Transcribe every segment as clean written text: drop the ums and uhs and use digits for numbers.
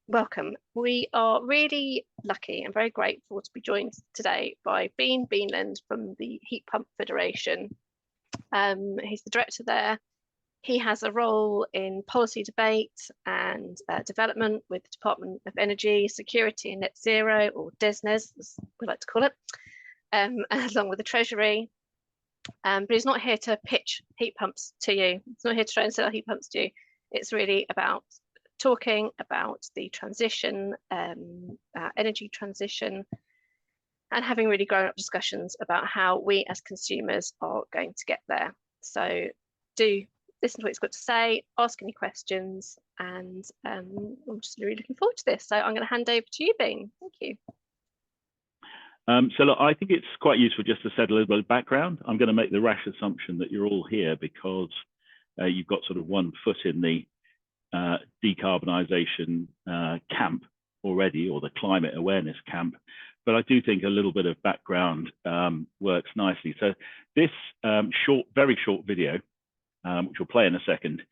Welcome. We are really lucky and very grateful to be joined today by Bean Beanland from the Heat Pump Federation. He's the director there. He has a role in policy debate and development with the Department of Energy, Security and Net Zero, or DESNES, as we like to call it, along with the Treasury. But he's not here to pitch heat pumps to you. He's not here to try and sell heat pumps to you. It's really about talking about the transition, energy transition, and having really grown-up discussions about how we as consumers are going to get there. So do listen to what he's got to say, ask any questions, and I'm just really looking forward to this. So I'm going to hand over to you, Bean. Thank you. So look, I think it's quite useful just to set a little bit of background. I'm going to make the rash assumption that you're all here because you've got sort of one foot in the decarbonisation camp already, or the climate awareness camp. But I do think a little bit of background works nicely. So this very short video, which we'll play in a second,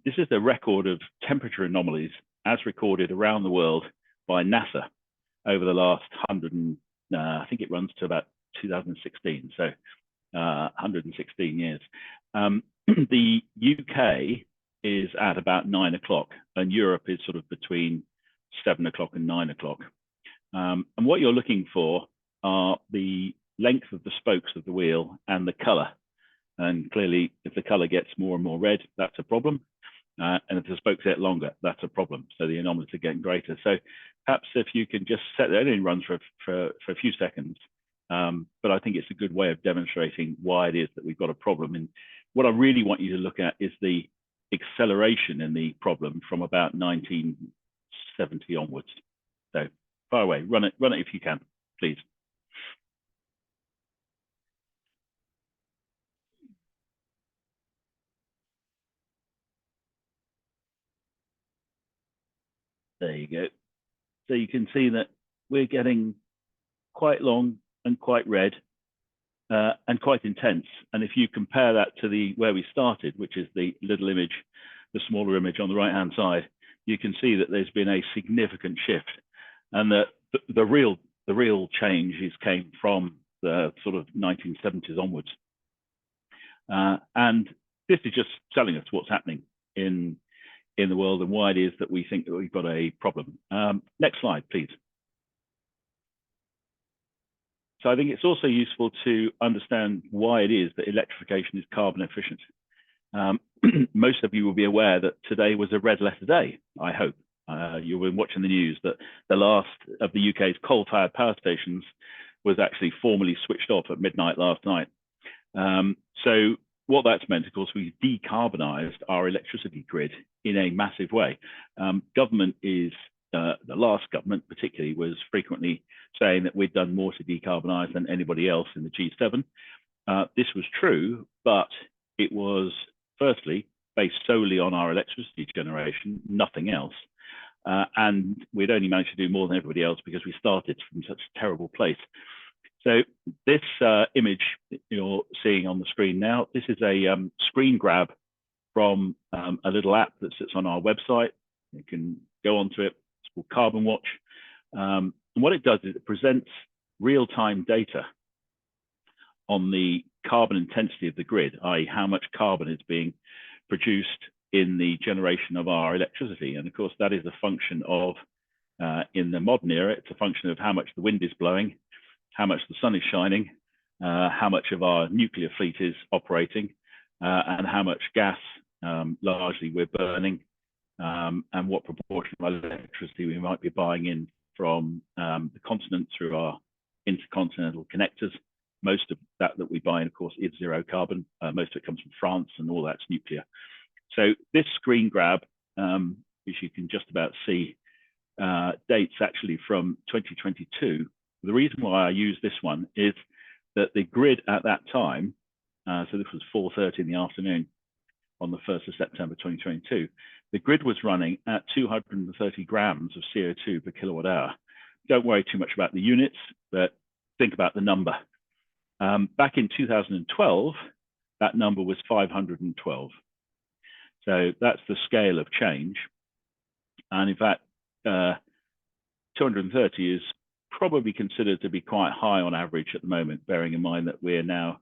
this is the record of temperature anomalies as recorded around the world by NASA over the last I think it runs to about 2016, so 116 years. The UK is at about 9 o'clock, and Europe is sort of between 7 o'clock and 9 o'clock. And what you're looking for are the length of the spokes of the wheel and the color. And clearly, if the color gets more and more red, that's a problem. And if the spokes get longer, that's a problem. So the anomalies are getting greater. So perhaps if you can just set that, it only runs for a few seconds. But I think it's a good way of demonstrating why it is that we've got a problem. And what I really want you to look at is the acceleration in the problem from about 1970 onwards. So far away, run it if you can, please. There you go. So you can see that we're getting quite long and quite red and quite intense. And if you compare that to where we started, which is the little image, the smaller image on the right-hand side, you can see that there's been a significant shift, and that the real changes came from the sort of 1970s onwards. And this is just telling us what's happening in the world and why it is that we think that we've got a problem. Next slide, please. So I think it's also useful to understand why it is that electrification is carbon efficient. Most of you will be aware that today was a red letter day, I hope. You've been watching the news that the last of the UK's coal-fired power stations was actually formally switched off at midnight last night. So what that's meant, of course, we've decarbonised our electricity grid in a massive way. Government is, the last government particularly, was frequently saying that we'd done more to decarbonise than anybody else in the G7. This was true, but it was firstly based solely on our electricity generation, nothing else. And we'd only managed to do more than everybody else because we started from such a terrible place. So this image you're seeing on the screen now, this is a screen grab from a little app that sits on our website. You can go onto it. It's called Carbon Watch. And what it does is it presents real-time data on the carbon intensity of the grid, i.e. how much carbon is being produced in the generation of our electricity. And of course, that is a function of, in the modern era, it's a function of how much the wind is blowing, how much the sun is shining, how much of our nuclear fleet is operating, and how much gas largely we're burning, and what proportion of electricity we might be buying in from the continent through our intercontinental connectors. Most of that we buy in, of course, is zero carbon. Most of it comes from France, and all that's nuclear. So this screen grab, which you can just about see, dates actually from 2022. The reason why I use this one is that the grid at that time, so this was 4:30 in the afternoon on the 1st of September 2022, the grid was running at 230 grams of CO2 per kilowatt hour. Don't worry too much about the units, but think about the number. Back in 2012, that number was 512. So that's the scale of change. And in fact, 230 is probably considered to be quite high on average at the moment, bearing in mind that we're now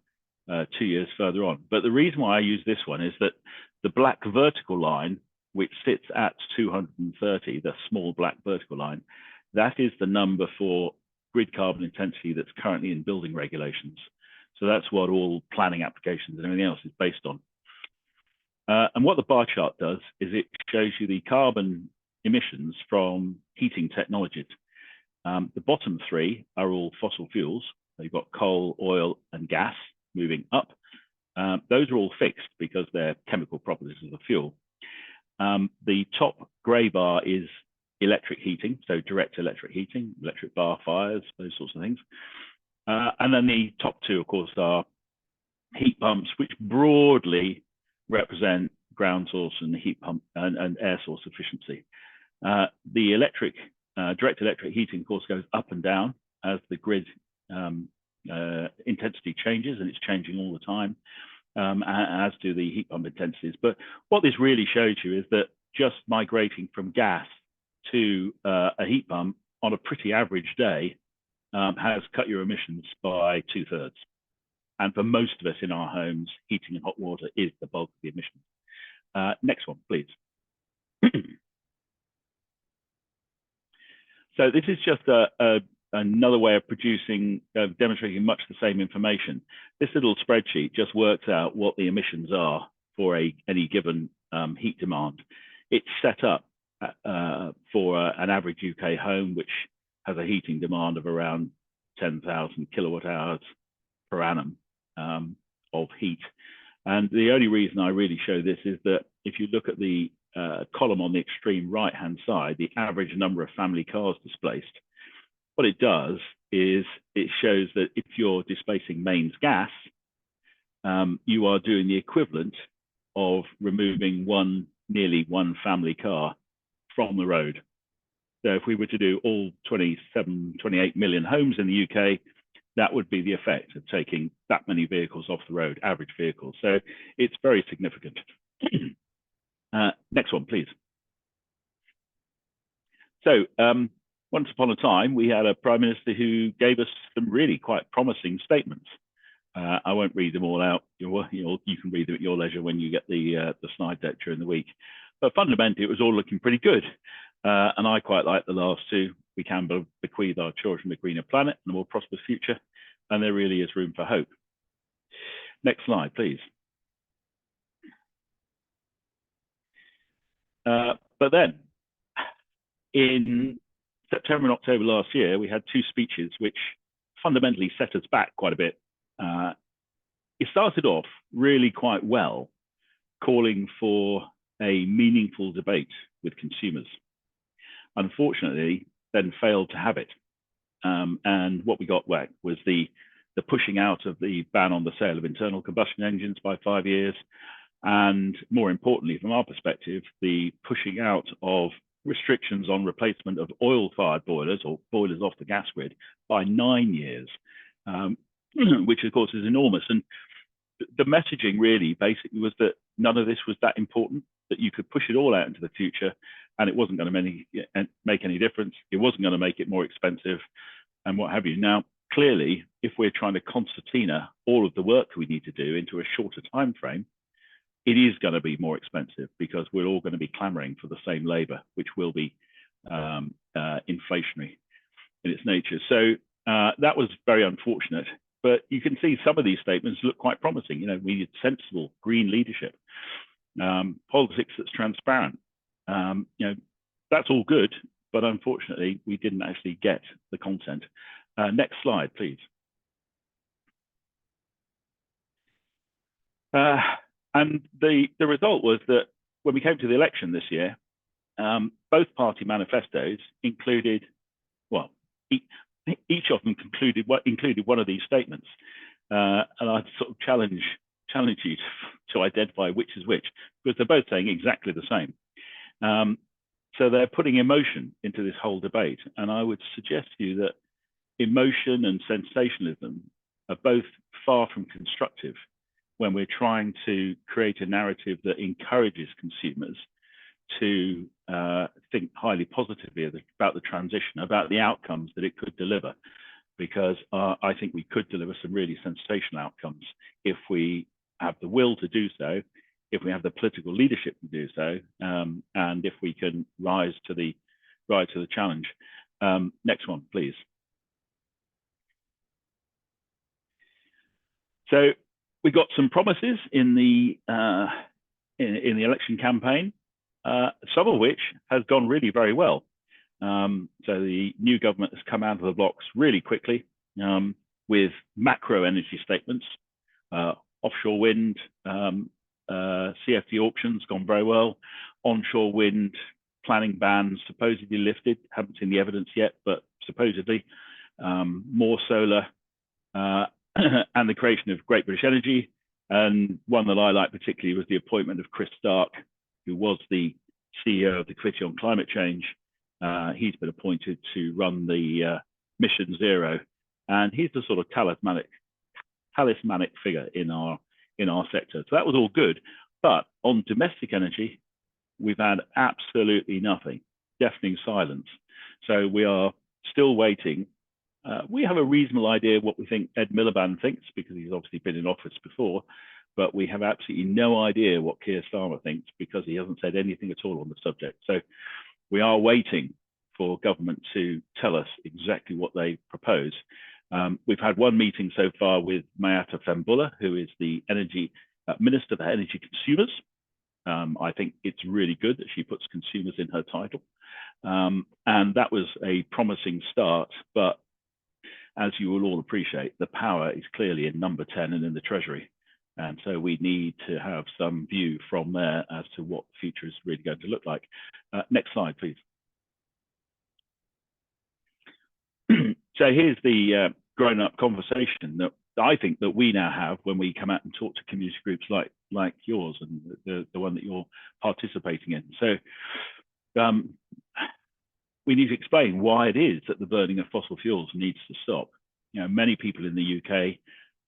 2 years further on. But the reason why I use this one is that the black vertical line, which sits at 230, the small black vertical line, that is the number for grid carbon intensity that's currently in building regulations. So that's what all planning applications and everything else is based on. And what the bar chart does is it shows you the carbon emissions from heating technologies. The bottom three are all fossil fuels. So you've got coal, oil, and gas moving up. Those are all fixed because they're chemical properties of the fuel. The top grey bar is electric heating, so direct electric heating, electric bar fires, those sorts of things. And then the top two, of course, are heat pumps, which broadly represent ground source and heat pump and air source efficiency. The direct electric heating, of course, goes up and down as the grid intensity changes, and it's changing all the time, as do the heat pump intensities. But what this really shows you is that just migrating from gas to a heat pump on a pretty average day has cut your emissions by 2/3. And for most of us in our homes, heating and hot water is the bulk of the emissions. Next one, please. So this is just another way of demonstrating much the same information. This little spreadsheet just works out what the emissions are for any given heat demand. It's set up for an average UK home, which has a heating demand of around 10,000 kilowatt hours per annum of heat. And the only reason I really show this is that if you look at the column on the extreme right-hand side, the average number of family cars displaced, what it does is it shows that if you're displacing mains gas, you are doing the equivalent of removing nearly one family car from the road. So if we were to do all 27, 28 million homes in the UK, that would be the effect of taking that many vehicles off the road, average vehicles. So it's very significant. Next one, please. So once upon a time, we had a Prime Minister who gave us some really quite promising statements. I won't read them all out. You can read them at your leisure when you get the slide deck during the week. But fundamentally, it was all looking pretty good. And I quite like the last two. We can bequeath our children a greener planet and a more prosperous future. And there really is room for hope. Next slide, please. But then, in September and October last year, we had two speeches which fundamentally set us back quite a bit. It started off really quite well, calling for a meaningful debate with consumers. Unfortunately, then failed to have it. And what we got was the pushing out of the ban on the sale of internal combustion engines by 5 years. And more importantly, from our perspective, the pushing out of restrictions on replacement of oil-fired boilers or boilers off the gas grid by 9 years, which of course is enormous. And the messaging really basically was that none of this was that important, that you could push it all out into the future and it wasn't going to make any difference. It wasn't going to make it more expensive and what have you. Now, clearly, if we're trying to concertina all of the work we need to do into a shorter time frame, it is going to be more expensive because we're all going to be clamoring for the same labor, which will be inflationary in its nature. So that was very unfortunate. But you can see some of these statements look quite promising. You know, we need sensible green leadership, politics that's transparent. You know, that's all good, but unfortunately, we didn't actually get the content. Next slide, please. And the result was that when we came to the election this year, both party manifestos included, well, each of them included one of these statements. And I'd sort of challenge you to identify which is which, because they're both saying exactly the same. So they're putting emotion into this whole debate. And I would suggest to you that emotion and sensationalism are both far from constructive when we're trying to create a narrative that encourages consumers to think highly positively about the transition, about the outcomes that it could deliver, because I think we could deliver some really sensational outcomes if we have the will to do so, if we have the political leadership to do so, and if we can rise to the challenge. Next one, please. So we got some promises in the election campaign, some of which has gone really very well. So the new government has come out of the blocks really quickly with macro energy statements. Offshore wind, CFD auctions gone very well. Onshore wind planning bans supposedly lifted. Haven't seen the evidence yet, but supposedly. More solar and the creation of Great British Energy. And one that I like particularly was the appointment of Chris Stark, who was the CEO of the Committee on Climate Change. He's been appointed to run the Mission Zero, and he's the sort of talismanic figure in our sector. So that was all good. But on domestic energy, we've had absolutely nothing, deafening silence. So we are still waiting. We have a reasonable idea what we think Ed Miliband thinks, because he's obviously been in office before, but we have absolutely no idea what Keir Starmer thinks, because he hasn't said anything at all on the subject. So we are waiting for government to tell us exactly what they propose. We've had one meeting so far with Mayata Fembula, who is the Minister for Energy Consumers. I think it's really good that she puts consumers in her title. And that was a promising start, but as you will all appreciate, the power is clearly in number 10 and in the Treasury. And so we need to have some view from there as to what the future is really going to look like. Next slide, please. So here's the grown-up conversation that I think that we now have when we come out and talk to community groups like yours and the one that you're participating in. So we need to explain why it is that the burning of fossil fuels needs to stop. You know, many people in the UK,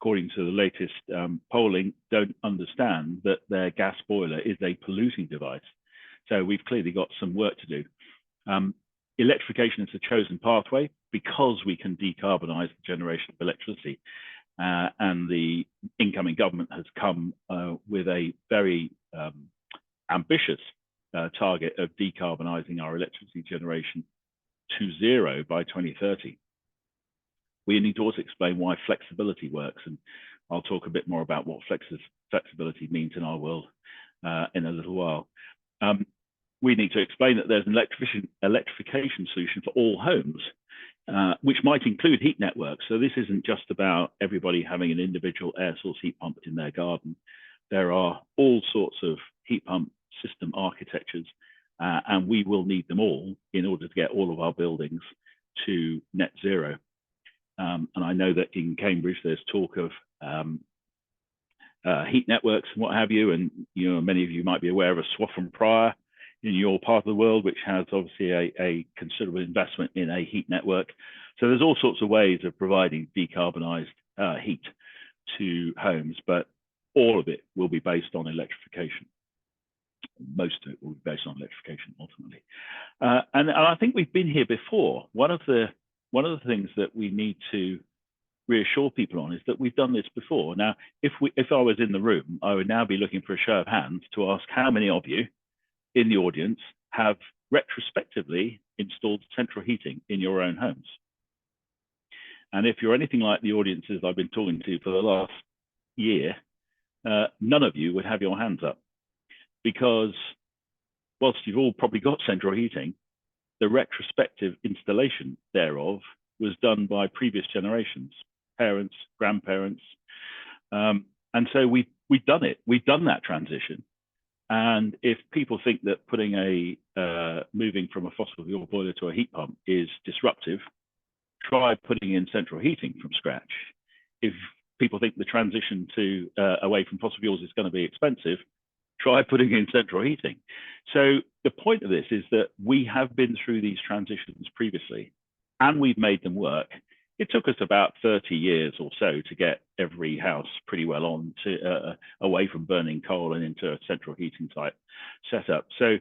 according to the latest polling, don't understand that their gas boiler is a polluting device. So we've clearly got some work to do. Electrification is the chosen pathway because we can decarbonise the generation of electricity. And the incoming government has come with a very ambitious target of decarbonising our electricity generation to zero by 2030. We need to also explain why flexibility works, and I'll talk a bit more about what flexibility means in our world in a little while. We need to explain that there's an electrification solution for all homes, which might include heat networks. So this isn't just about everybody having an individual air source heat pump in their garden. There are all sorts of heat pump system architectures, and we will need them all in order to get all of our buildings to net zero. And I know that in Cambridge, there's talk of heat networks and what have you. And many of you might be aware of a Swaffham Prior in your part of the world, which has obviously a considerable investment in a heat network. So there's all sorts of ways of providing decarbonised heat to homes, but all of it will be based on electrification. Most of it will be based on electrification ultimately. And I think we've been here before. One of the things that we need to reassure people on is that we've done this before. Now, if I was in the room, I would now be looking for a show of hands to ask how many of you in the audience have retrospectively installed central heating in your own homes. And if you're anything like the audiences I've been talking to for the last year, none of you would have your hands up, because whilst you've all probably got central heating, the retrospective installation thereof was done by previous generations, parents, grandparents. And so we've done it. We've done that transition. And if people think that moving from a fossil fuel boiler to a heat pump is disruptive, try putting in central heating from scratch. If people think the transition to away from fossil fuels is going to be expensive, try putting in central heating. So the point of this is that we have been through these transitions previously, and we've made them work. It took us about 30 years or so to get every house pretty well on to away from burning coal and into a central heating type setup. So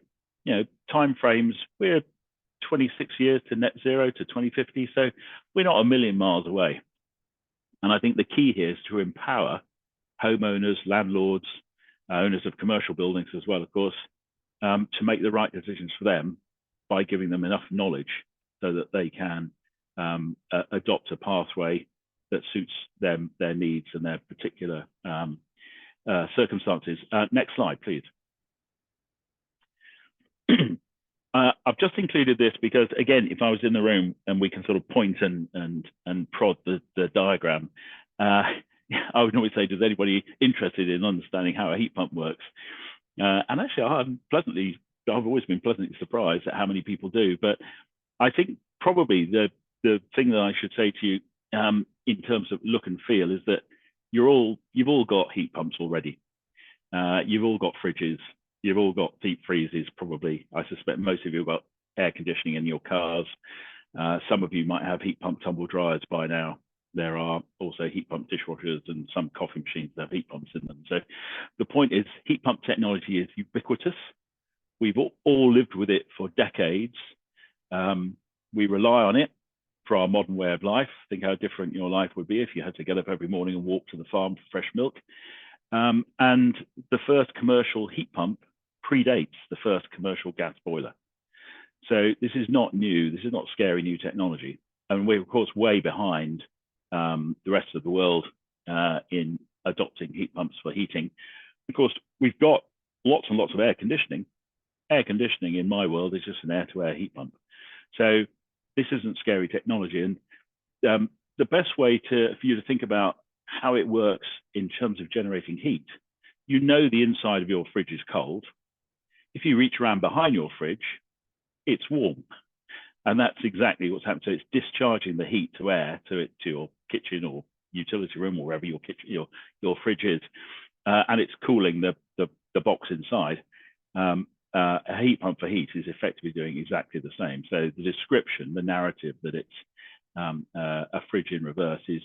time frames, we're 26 years to net zero to 2050, so we're not a million miles away. And I think the key here is to empower homeowners, landlords, owners of commercial buildings as well, of course, to make the right decisions for them by giving them enough knowledge so that they can adopt a pathway that suits them, their needs and their particular circumstances. Next slide, please. I've just included this because, again, if I was in the room and we can sort of point and prod the diagram, I would always say, does anybody interested in understanding how a heat pump works? And actually, I've always been pleasantly surprised at how many people do. But I think probably the thing that I should say to you in terms of look and feel is that you've all got heat pumps already. You've all got fridges. You've all got deep freezes, probably. I suspect most of you have got air conditioning in your cars. Some of you might have heat pump tumble dryers by now. There are also heat pump dishwashers and some coffee machines that have heat pumps in them. So the point is, heat pump technology is ubiquitous. We've all lived with it for decades. We rely on it for our modern way of life. Think how different your life would be if you had to get up every morning and walk to the farm for fresh milk. And the first commercial heat pump predates the first commercial gas boiler. So this is not new. This is not scary new technology. And we're, of course, way behind the rest of the world in adopting heat pumps for heating. Of course, we've got lots and lots of air conditioning. Air conditioning in my world is just an air-to-air heat pump. So this isn't scary technology. And the best way for you to think about how it works in terms of generating heat, the inside of your fridge is cold. If you reach around behind your fridge, it's warm. And that's exactly what's happened. So it's discharging the heat to air to your kitchen or utility room or wherever your fridge is. And it's cooling the box inside. A heat pump for heat is effectively doing exactly the same. So the description, the narrative that it's a fridge in reverse is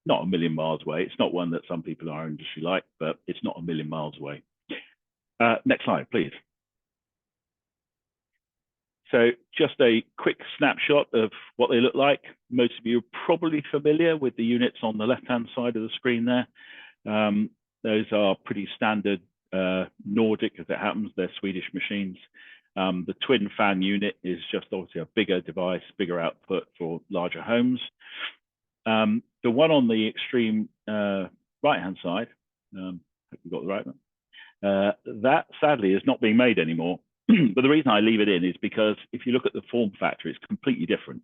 not a million miles away. It's not one that some people in our industry like, but it's not a million miles away. Next slide, please. So just a quick snapshot of what they look like. Most of you are probably familiar with the units on the left-hand side of the screen there. Those are pretty standard Nordic, as it happens. They're Swedish machines. The twin fan unit is just obviously a bigger device, bigger output for larger homes. The one on the extreme right-hand side, hope you got the right one, that sadly is not being made anymore. But the reason I leave it in is because if you look at the form factor, it's completely different.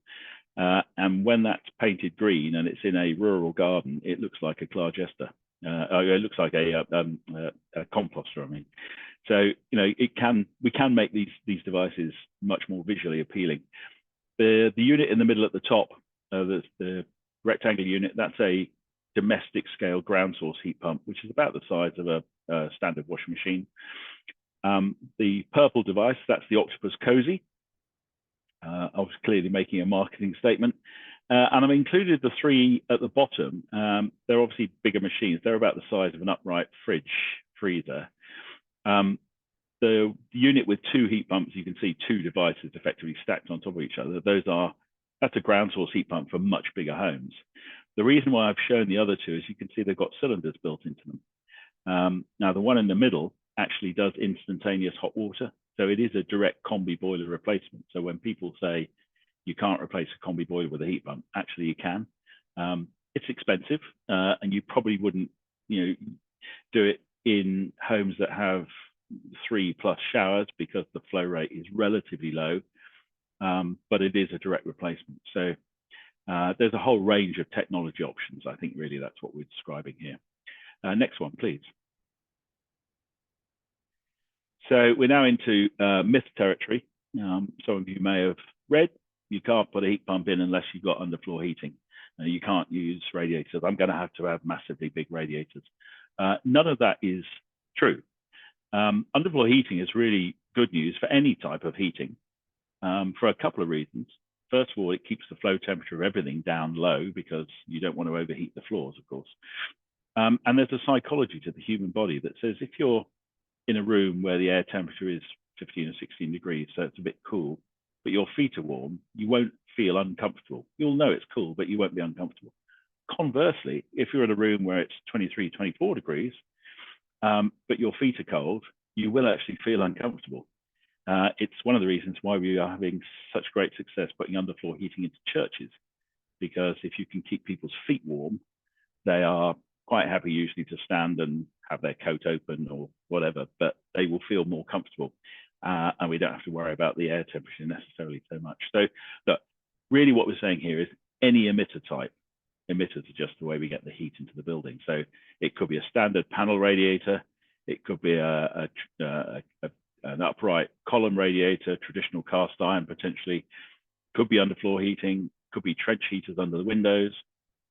And when that's painted green and it's in a rural garden, it looks like a Clargester. It looks like a composter, I mean. So, we can make these devices much more visually appealing. The unit in the middle at the top, the rectangular unit, that's a domestic scale ground source heat pump, which is about the size of a standard washing machine. The purple device, that's the Octopus Cozy. I was clearly making a marketing statement. And I've included the three at the bottom. They're obviously bigger machines. They're about the size of an upright freezer. The unit with two heat pumps, you can see two devices effectively stacked on top of each other. That's a ground source heat pump for much bigger homes. The reason why I've shown the other two is you can see they've got cylinders built into them. Now, the one in the middle actually does instantaneous hot water. So it is a direct combi boiler replacement. So when people say you can't replace a combi boiler with a heat pump, actually you can. It's expensive, and you probably wouldn't, do it in homes that have 3+ showers because the flow rate is relatively low, but it is a direct replacement. So there's a whole range of technology options. I think really that's what we're describing here. Next one, please. So we're now into myth territory. Some of you may have read, you can't put a heat pump in unless you've got underfloor heating. You can't use radiators. I'm going to have massively big radiators. None of that is true. Underfloor heating is really good news for any type of heating for a couple of reasons. First of all, it keeps the flow temperature of everything down low because you don't want to overheat the floors, of course. And there's a psychology to the human body that says if you're in a room where the air temperature is 15 or 16 degrees, so it's a bit cool, but your feet are warm, you won't feel uncomfortable. You'll know it's cool, but you won't be uncomfortable. Conversely, if you're in a room where it's 23, 24 degrees, but your feet are cold, you will actually feel uncomfortable. It's one of the reasons why we are having such great success putting underfloor heating into churches, because if you can keep people's feet warm, they are quite happy usually to stand and have their coat open or whatever, but they will feel more comfortable. And we don't have to worry about the air temperature necessarily so much. So look, really what we're saying here is any emitter type. Emitters are just the way we get the heat into the building. So it could be a standard panel radiator. It could be an upright column radiator, traditional cast iron potentially. Could be underfloor heating. Could be trench heaters under the windows.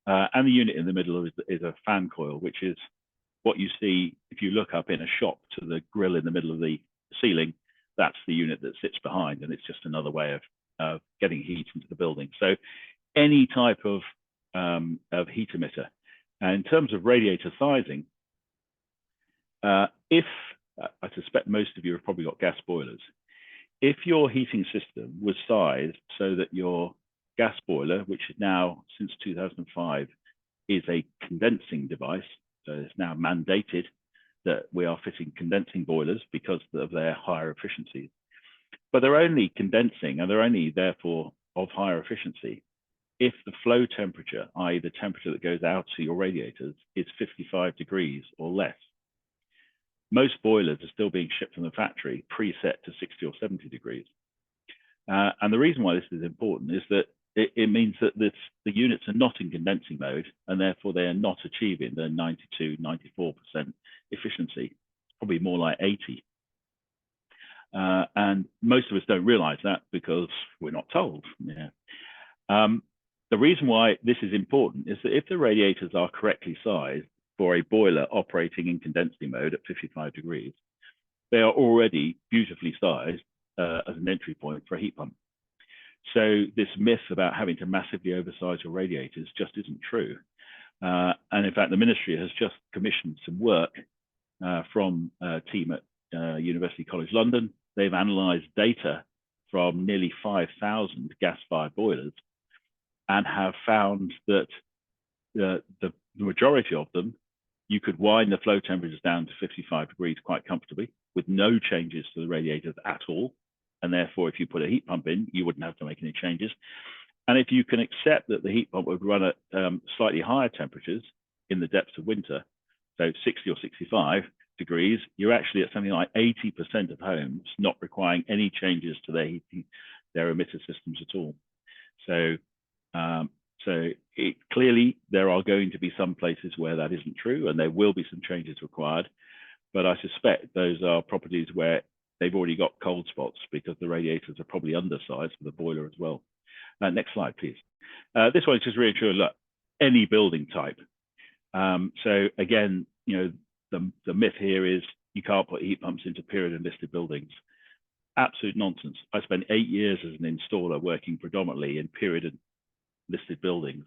And the unit in the middle is a fan coil, which is what you see if you look up in a shop to the grill in the middle of the ceiling. That's the unit that sits behind, and it's just another way of getting heat into the building. So any type of heat emitter. And in terms of radiator sizing, if I suspect most of you have probably got gas boilers, if your heating system was sized so that your gas boiler, which is now since 2005 is a condensing device, so it's now mandated that we are fitting condensing boilers because of their higher efficiencies, but they're only condensing and they're only therefore of higher efficiency if the flow temperature, i.e. the temperature that goes out to your radiators, is 55 degrees or less. Most boilers are still being shipped from the factory preset to 60 or 70 degrees. And the reason why this is important is that it means that the units are not in condensing mode, and therefore they are not achieving the 92, 94% efficiency, probably more like 80. And most of us don't realize that because we're not told. Yeah. The reason why this is important is that if the radiators are correctly sized for a boiler operating in condensing mode at 55 degrees, they are already beautifully sized as an entry point for a heat pump. So this myth about having to massively oversize your radiators just isn't true. And in fact, the ministry has just commissioned some work from a team at University College London. They've analyzed data from nearly 5,000 gas-fired boilers and have found that the majority of them, you could wind the flow temperatures down to 55 degrees quite comfortably with no changes to the radiators at all. And therefore, if you put a heat pump in, you wouldn't have to make any changes. And if you can accept that the heat pump would run at slightly higher temperatures in the depths of winter, so 60 or 65 degrees, you're actually at something like 80% of homes not requiring any changes to their heating, their emitter systems at all. So clearly there are going to be some places where that isn't true, and there will be some changes required. But I suspect those are properties where they've already got cold spots because the radiators are probably undersized for the boiler as well. Next slide, please. This one is just really true. Look, any building type. So again, the myth here is you can't put heat pumps into period and listed buildings. Absolute nonsense. I spent 8 years as an installer working predominantly in period and listed buildings,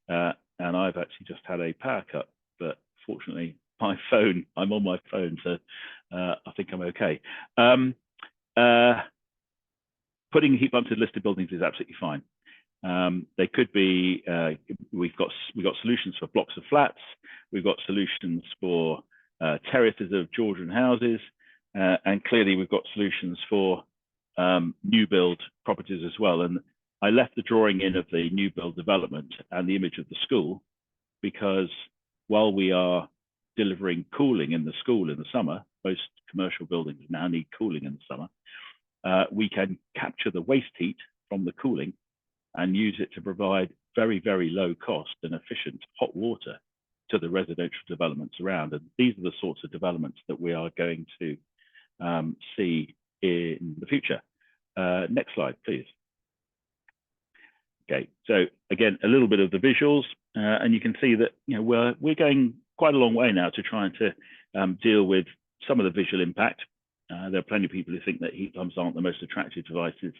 and I've actually just had a power cut, but fortunately I'm on my phone, so I think I'm okay. Putting heat pumps in listed buildings is absolutely fine. They could be, we've got solutions for blocks of flats, we've got solutions for terraces of Georgian houses, and clearly we've got solutions for new build properties as well. And I left the drawing in of the new build development and the image of the school, because while we are delivering cooling in the school in the summer, most commercial buildings now need cooling in the summer, we can capture the waste heat from the cooling and use it to provide very, very low cost and efficient hot water to the residential developments around. And these are the sorts of developments that we are going to see in the future. Next slide, please. Okay, so again, a little bit of the visuals, and you can see that we're going quite a long way now to trying to deal with some of the visual impact. There are plenty of people who think that heat pumps aren't the most attractive devices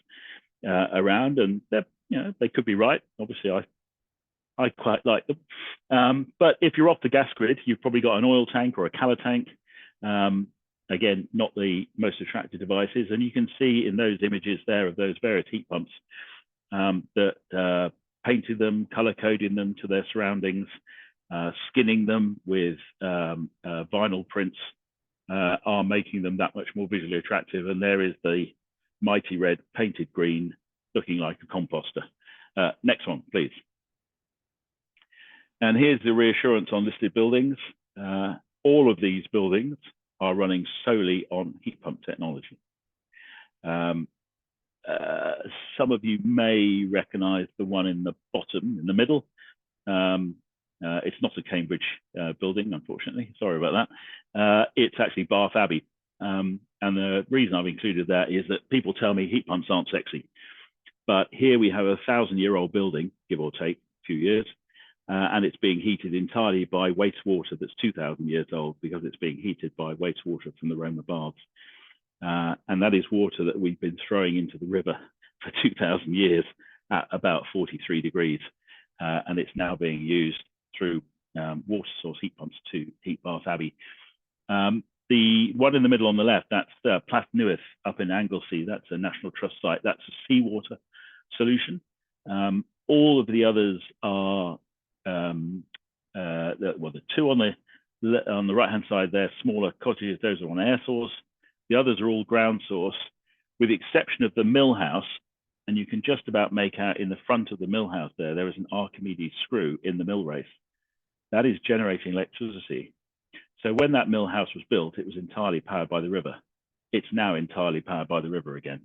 around, and they could be right. Obviously, I quite like them. But if you're off the gas grid, you've probably got an oil tank or a cala tank. again, not the most attractive devices. And you can see in those images there of those various heat pumps that painting them, color coding them to their surroundings, skinning them with vinyl prints are making them that much more visually attractive. And there is the mighty red painted green looking like a composter. Next one, please. And here's the reassurance on listed buildings. All of these buildings are running solely on heat pump technology. Some of you may recognize the one in the bottom, in the middle. It's not a Cambridge building, unfortunately. Sorry about that. It's actually Bath Abbey. And the reason I've included that is that people tell me heat pumps aren't sexy. But here we have a 1,000-year-old building, give or take a few years, and it's being heated entirely by wastewater that's 2,000 years old, because it's being heated by wastewater from the Roma baths. And that is water that we've been throwing into the river for 2,000 years at about 43 degrees. And it's now being used through water source heat pumps to heat Bath Abbey. The one in the middle on the left, that's Plath Newydd up in Anglesey. That's a National Trust site. That's a seawater solution. All of the others are, the two on the right-hand side there, smaller cottages, those are on air source. The others are all ground source, with the exception of the mill house. And you can just about make out in the front of the mill house there is an Archimedes screw in the mill race. That is generating electricity. So when that mill house was built, it was entirely powered by the river. It's now entirely powered by the river again,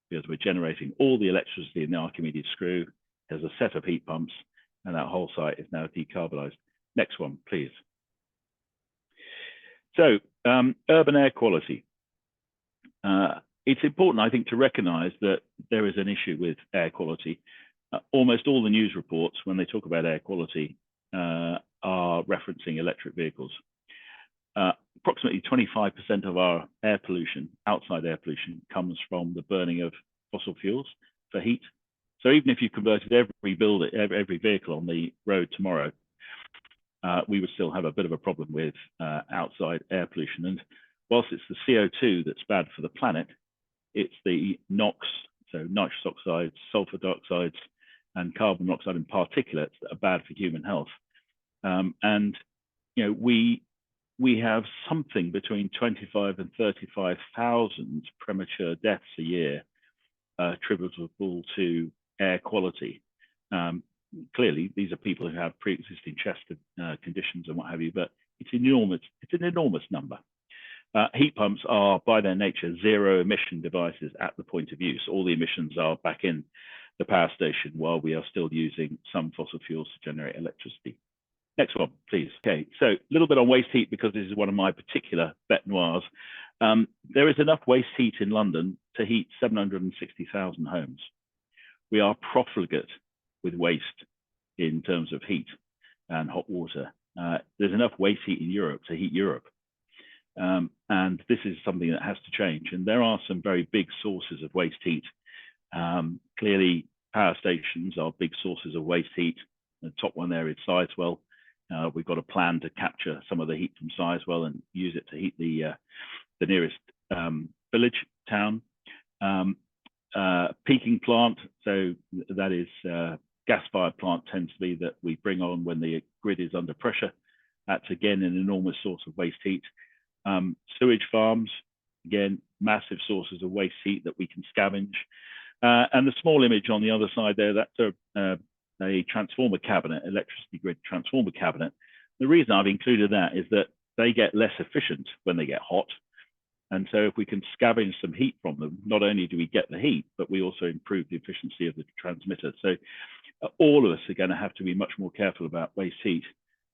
because we're generating all the electricity in the Archimedes screw. There's a set of heat pumps, and that whole site is now decarbonized. Next one, please. So urban air quality. It's important, I think, to recognize that there is an issue with air quality. Almost all the news reports, when they talk about air quality, are referencing electric vehicles. Approximately 25% of our air pollution, outside air pollution, comes from the burning of fossil fuels for heat. So even if you converted every vehicle on the road tomorrow, we would still have a bit of a problem with outside air pollution. And whilst it's the CO2 that's bad for the planet, it's the NOx, so nitrous oxides, sulfur dioxides, and carbon monoxide and particulates that are bad for human health. And you know, we have something between 25 and 35,000 premature deaths a year attributable to air quality. Clearly, these are people who have pre-existing chest conditions and what have you, but it's an enormous number. Heat pumps are, by their nature, zero emission devices at the point of use. All the emissions are back in the power station while we are still using some fossil fuels to generate electricity. Next one, please. Okay, so a little bit on waste heat, because this is one of my particular bête noirs. There is enough waste heat in London to heat 760,000 homes. We are profligate with waste in terms of heat and hot water. There's enough waste heat in Europe to heat Europe. And this is something that has to change. And there are some very big sources of waste heat. Clearly, power stations are big sources of waste heat. The top one there is Sizewell. We've got a plan to capture some of the heat from Sizewell and use it to heat the nearest village, town. Peaking plant, so that is gas-fired plant, tends to be that we bring on when the grid is under pressure. That's again an enormous source of waste heat. Sewage farms, again, massive sources of waste heat that we can scavenge. And the small image on the other side there, that's a transformer cabinet, electricity grid transformer cabinet. The reason I've included that is that they get less efficient when they get hot. And so if we can scavenge some heat from them, not only do we get the heat, but we also improve the efficiency of the transmitter. So all of us are going to have to be much more careful about waste heat.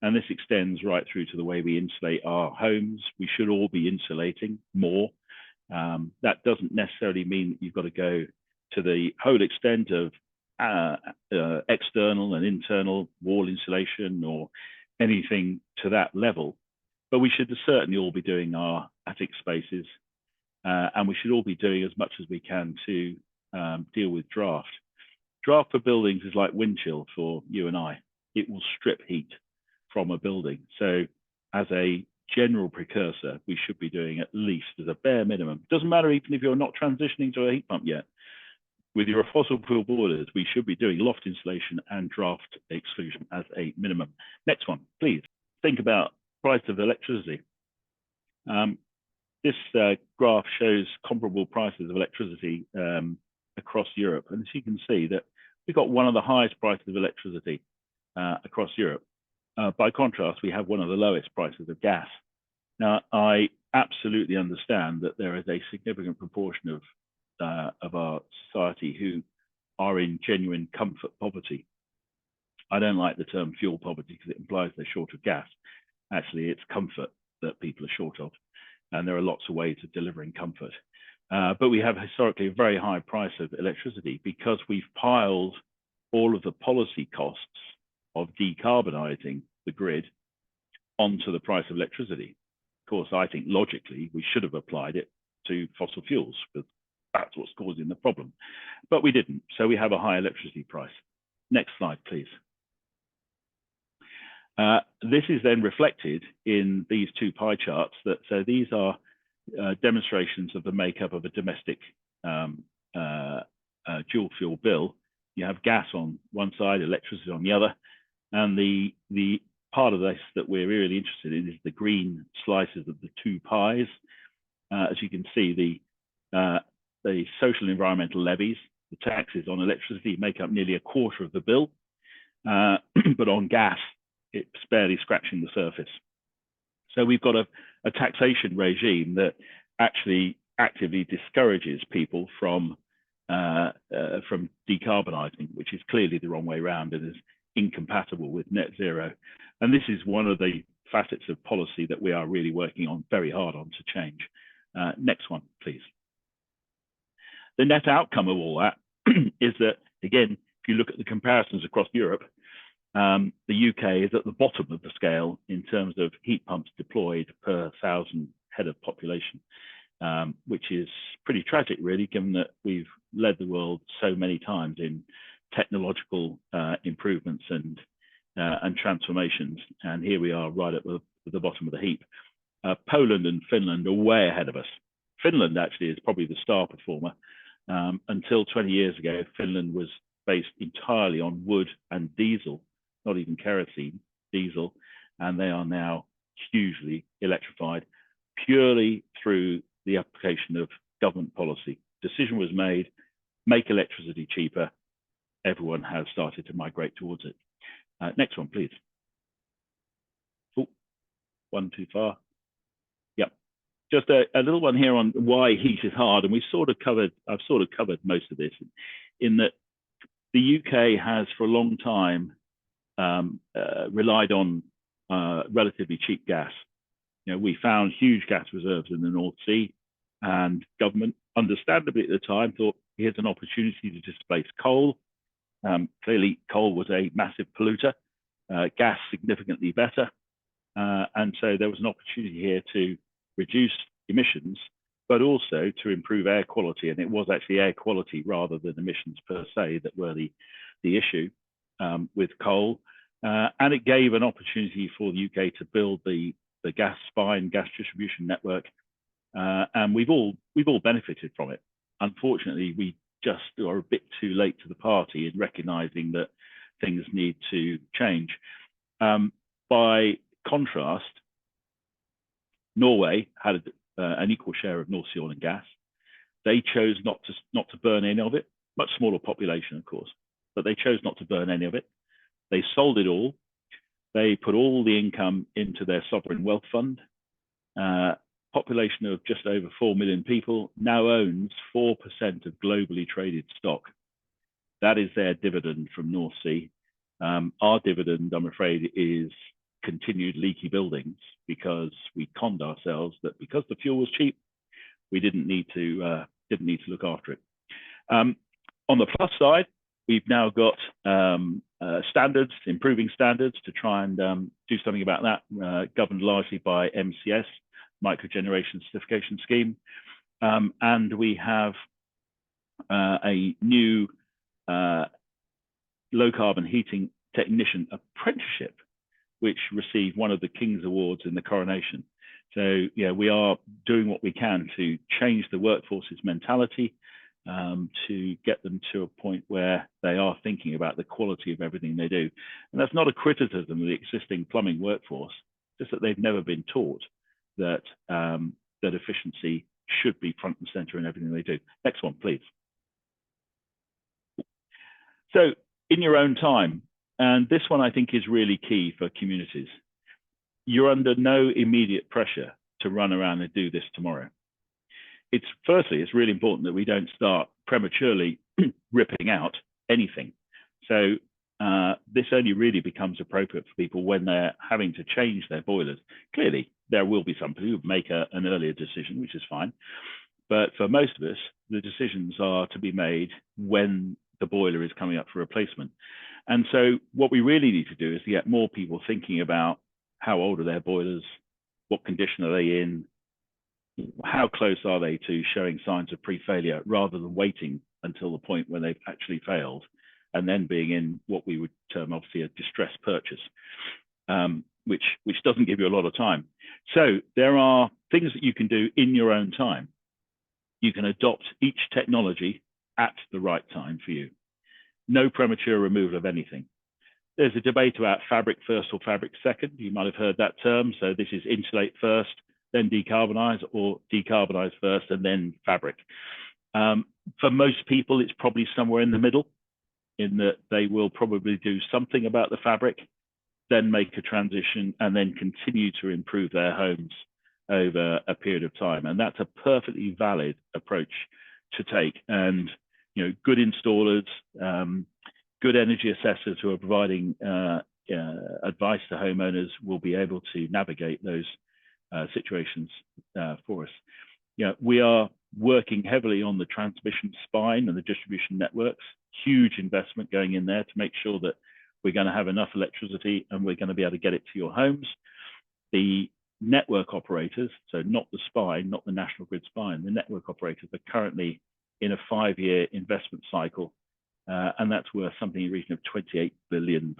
And this extends right through to the way we insulate our homes. We should all be insulating more. That doesn't necessarily mean that you've got to go to the whole extent of external and internal wall insulation or anything to that level. But we should certainly all be doing our attic spaces, and we should all be doing as much as we can to deal with draft. Draft for buildings is like wind chill for you and I. It will strip heat from a building. So as a general precursor we should be doing at least as a bare minimum. Doesn't matter even if you're not transitioning to a heat pump yet. With your fossil fuel boilers, we should be doing loft insulation and draft exclusion as a minimum. Next one, please. Think about price of electricity. This graph shows comparable prices of electricity across Europe. And as you can see that we've got one of the highest prices of electricity across Europe. By contrast, we have one of the lowest prices of gas. Now, I absolutely understand that there is a significant proportion of our society who are in genuine comfort poverty. I don't like the term fuel poverty because it implies they're short of gas. Actually, it's comfort that people are short of. And there are lots of ways of delivering comfort. But we have historically a very high price of electricity because we've piled all of the policy costs of decarbonising the grid onto the price of electricity. Of course, I think logically we should have applied it to fossil fuels, because that's what's causing the problem. But we didn't, so we have a high electricity price. Next slide, please. This is then reflected in these two pie charts. So these are demonstrations of the makeup of a domestic dual fuel bill. You have gas on one side, electricity on the other, and the part of this that we're really interested in is the green slices of the two pies. As you can see, the social and environmental levies, the taxes on electricity, make up nearly a quarter of the bill, but on gas, it's barely scratching the surface. So we've got a taxation regime that actually actively discourages people from decarbonising, which is clearly the wrong way around and is incompatible with net zero. And this is one of the facets of policy that we are really working on very hard on to change. Next one, please. The net outcome of all that is that, again, if you look at the comparisons across Europe, the UK is at the bottom of the scale in terms of heat pumps deployed per 1,000 head of population, which is pretty tragic, really, given that we've led the world so many times in technological improvements and transformations. And here we are right at the bottom of the heap. Poland and Finland are way ahead of us. Finland actually is probably the star performer. Until 20 years ago, Finland was based entirely on wood and diesel, not even kerosene, diesel, and they are now hugely electrified purely through the application of government policy. Decision was made, make electricity cheaper. Everyone has started to migrate towards it. Next one, please. Oh, one too far. Yep. Just a little one here on why heat is hard, and I've sort of covered most of this, in that the UK has for a long time relied on relatively cheap gas. You know, we found huge gas reserves in the North Sea, and government, understandably at the time, thought here's an opportunity to displace coal. Clearly, coal was a massive polluter, gas significantly better, and so there was an opportunity here to reduce emissions, but also to improve air quality. And it was actually air quality rather than emissions per se that were the issue with coal. And it gave an opportunity for the UK to build the gas spine, gas distribution network, and we've all benefited from it. Unfortunately, we just are a bit too late to the party in recognizing that things need to change. By contrast, Norway had an equal share of North Sea oil and gas. They chose not to burn any of it. Much smaller population, of course, but they chose not to burn any of it. They sold it all. They put all the income into their sovereign wealth fund. Population of just over 4 million people now owns 4% of globally traded stock. That is their dividend from North Sea. Our dividend, I'm afraid, is continued leaky buildings, because we conned ourselves that because the fuel was cheap, we didn't need to look after it. On the plus side, we've now got standards, improving standards to try and do something about that, governed largely by MCS, Microgeneration Certification Scheme. And we have a new low carbon heating technician apprenticeship, which received one of the King's Awards in the coronation. So yeah, we are doing what we can to change the workforce's mentality, to get them to a point where they are thinking about the quality of everything they do. And that's not a criticism of the existing plumbing workforce, just that they've never been taught that that efficiency should be front and center in everything they do. Next one, please. So in your own time, and this one I think is really key for communities, you're under no immediate pressure to run around and do this tomorrow. Firstly, it's really important that we don't start prematurely ripping out anything. So this only really becomes appropriate for people when they're having to change their boilers. Clearly, there will be some people who make an earlier decision, which is fine. But for most of us, the decisions are to be made when the boiler is coming up for replacement. And so what we really need to do is to get more people thinking about how old are their boilers, what condition are they in, how close are they to showing signs of pre-failure, rather than waiting until the point when they've actually failed and then being in what we would term obviously a distressed purchase, which doesn't give you a lot of time. So there are things that you can do in your own time. You can adopt each technology at the right time for you. No premature removal of anything. There's a debate about fabric first or fabric second. You might have heard that term. So this is insulate first, then decarbonize, or decarbonize first and then fabric. For most people, it's probably somewhere in the middle, in that they will probably do something about the fabric, then make a transition, and then continue to improve their homes over a period of time. And that's a perfectly valid approach to take. And good installers, good energy assessors who are providing advice to homeowners will be able to navigate those situations for us. We are working heavily on the transmission spine and the distribution networks. Huge investment going in there to make sure that we're going to have enough electricity and we're going to be able to get it to your homes. The network operators, so not the spine, not the national grid spine, the network operators are currently in a 5-year investment cycle, and that's worth something in the region of £28 billion.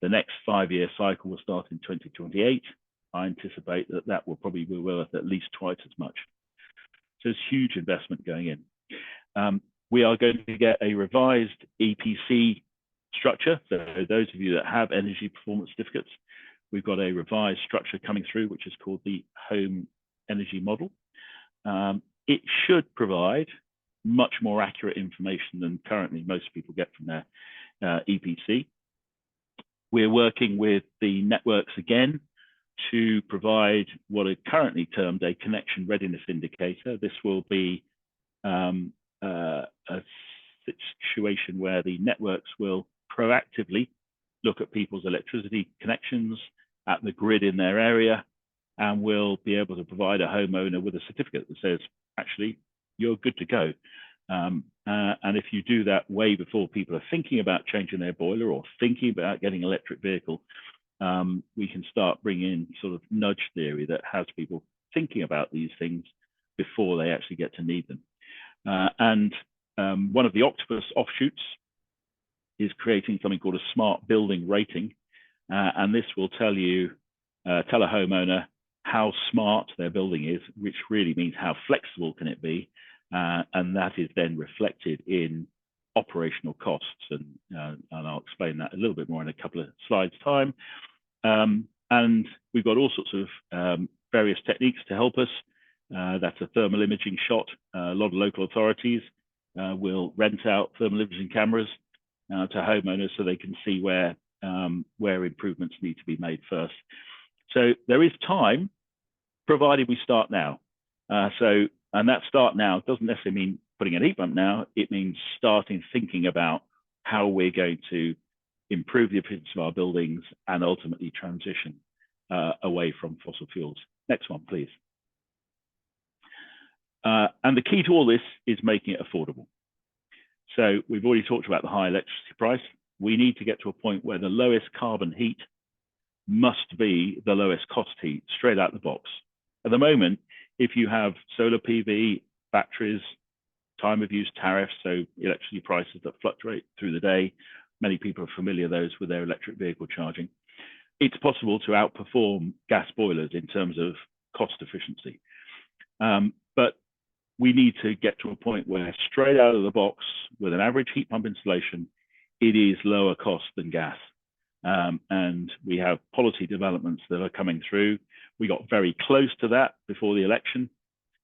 The next 5-year cycle will start in 2028. I anticipate that will probably be worth at least twice as much. So there's huge investment going in. We are going to get a revised EPC structure. So those of you that have energy performance certificates, we've got a revised structure coming through, which is called the Home Energy Model. It should provide much more accurate information than currently most people get from their EPC. We're working with the networks again to provide what are currently termed a connection readiness indicator. This will be a situation where the networks will proactively look at people's electricity connections at the grid in their area, and will be able to provide a homeowner with a certificate that says, actually, you're good to go. And if you do that way before people are thinking about changing their boiler or thinking about getting an electric vehicle, we can start bringing in sort of nudge theory that has people thinking about these things before they actually get to need them. One of the Octopus offshoots is creating something called a smart building rating. And this will tell a homeowner how smart their building is, which really means how flexible can it be. And that is then reflected in operational costs. And I'll explain that a little bit more in a couple of slides' time. And we've got all sorts of various techniques to help us. That's a thermal imaging shot. A lot of local authorities will rent out thermal imaging cameras to homeowners so they can see where improvements need to be made first. So there is time, provided we start now. And that start now doesn't necessarily mean putting a heat pump now. It means starting thinking about how we're going to improve the efficiency of our buildings and ultimately transition away from fossil fuels. Next one, please. And the key to all this is making it affordable. So we've already talked about the high electricity price. We need to get to a point where the lowest carbon heat must be the lowest cost heat straight out the box. At the moment, if you have solar PV, batteries, time of use tariffs, so electricity prices that fluctuate through the day, many people are familiar those with their electric vehicle charging. it's possible to outperform gas boilers in terms of cost efficiency. But we need to get to a point where straight out of the box with an average heat pump installation, it is lower cost than gas. And we have policy developments that are coming through. We got very close to that before the election.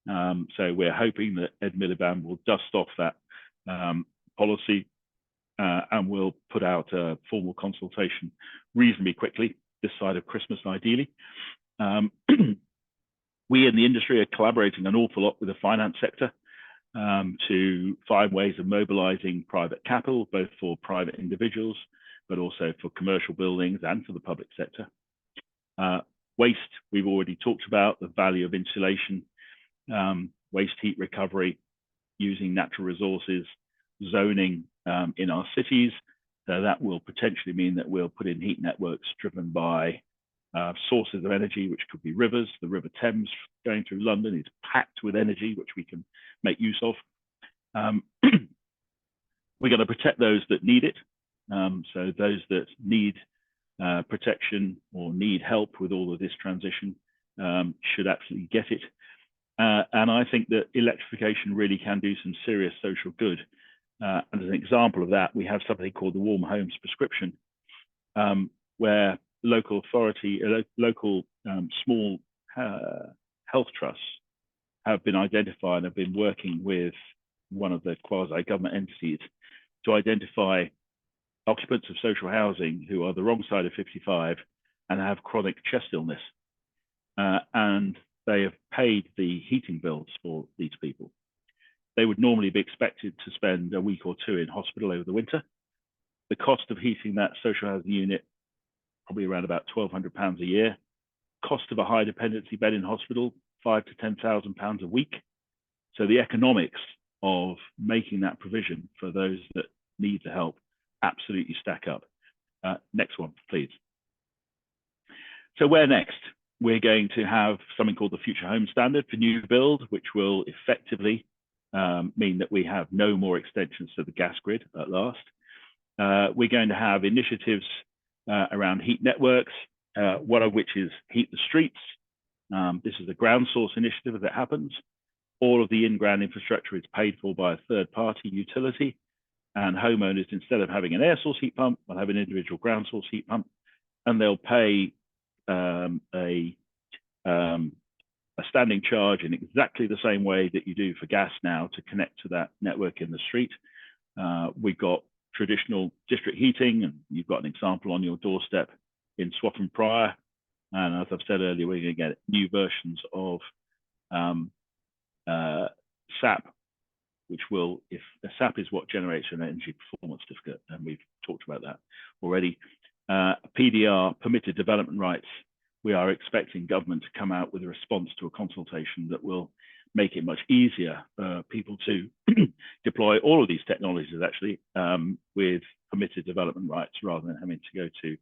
So we're hoping that Ed Miliband will dust off that policy and will put out a formal consultation reasonably quickly, this side of Christmas, ideally. We in the industry are collaborating an awful lot with the finance sector to find ways of mobilizing private capital, both for private individuals, but also for commercial buildings and for the public sector. Waste, we've already talked about the value of insulation, waste heat recovery, using natural resources, zoning in our cities. So that will potentially mean that we'll put in heat networks driven by sources of energy, which could be rivers. The River Thames going through London is packed with energy, which we can make use of. We're going to protect those that need it. So those that need protection or need help with all of this transition should absolutely get it. And I think that electrification really can do some serious social good. And as an example of that, we have something called the Warm Homes Prescription, where local authority, local small health trusts have been identified and have been working with one of the quasi-government entities to identify occupants of social housing who are the wrong side of 55 and have chronic chest illness. And they have paid the heating bills for these people. They would normally be expected to spend a week or two in hospital over the winter. The cost of heating that social housing unit, probably around about £1,200 a year. Cost of a high dependency bed in hospital, £5,000 to £10,000 a week. So the economics of making that provision for those that need the help absolutely stack up. Next one, please. So where next? We're going to have something called the Future Home Standard for new build, which will effectively mean that we have no more extensions to the gas grid at last. We're going to have initiatives around heat networks, one of which is Heat the Streets. This is a ground source initiative as it happens. All of the in-ground infrastructure is paid for by a third-party utility, and homeowners, instead of having an air source heat pump, will have an individual ground source heat pump, and they'll pay a standing charge in exactly the same way that you do for gas now to connect to that network in the street. We've got traditional district heating, and you've got an example on your doorstep in Swaffham Prior. And as I've said earlier, we're going to get new versions of SAP, which will, if SAP is what generates an energy performance certificate, and we've talked about that already. PDR, permitted development rights. We are expecting government to come out with a response to a consultation that will make it much easier for people to deploy all of these technologies actually with permitted development rights rather than having to go to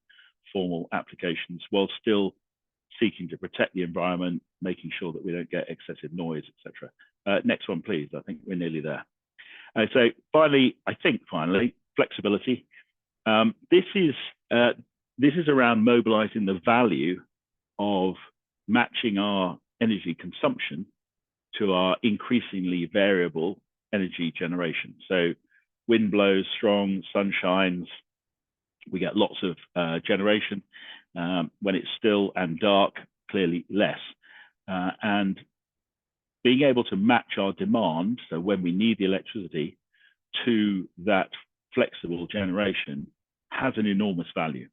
formal applications while still seeking to protect the environment, making sure that we don't get excessive noise, etc. Next one, please. I think we're nearly there. So finally, flexibility. This is around mobilizing the value of matching our energy consumption to our increasingly variable energy generation. So wind blows strong, sun shines, we get lots of generation. When it's still and dark, clearly less. And being able to match our demand, so when we need the electricity, to that flexible generation has an enormous value.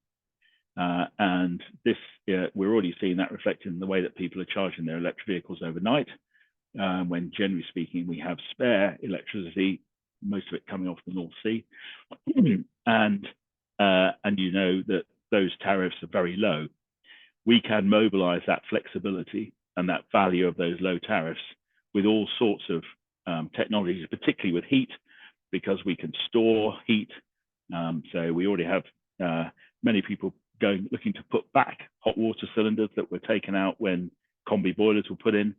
And this, we're already seeing that reflected in the way that people are charging their electric vehicles overnight, when generally speaking, we have spare electricity, most of it coming off the North Sea. And you know that those tariffs are very low. We can mobilize that flexibility and that value of those low tariffs with all sorts of technologies, particularly with heat, because we can store heat. So we already have many people looking to put back hot water cylinders that were taken out when combi boilers were put in.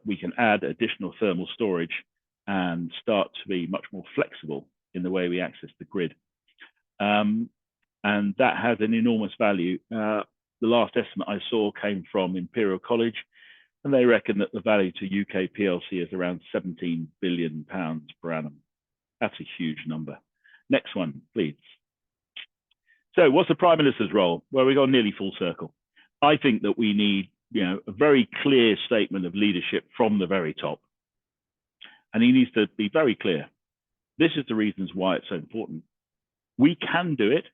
We can add additional thermal storage and start to be much more flexible in the way we access the grid. and that has an enormous value. The last estimate I saw came from Imperial College, and they reckon that the value to UK PLC is around £17 billion per annum. That's a huge number. Next one, please. So what's the Prime Minister's role? Well, we've got nearly full circle. I think that we need, a very clear statement of leadership from the very top. And he needs to be very clear. This is the reasons why it's so important. We can do it.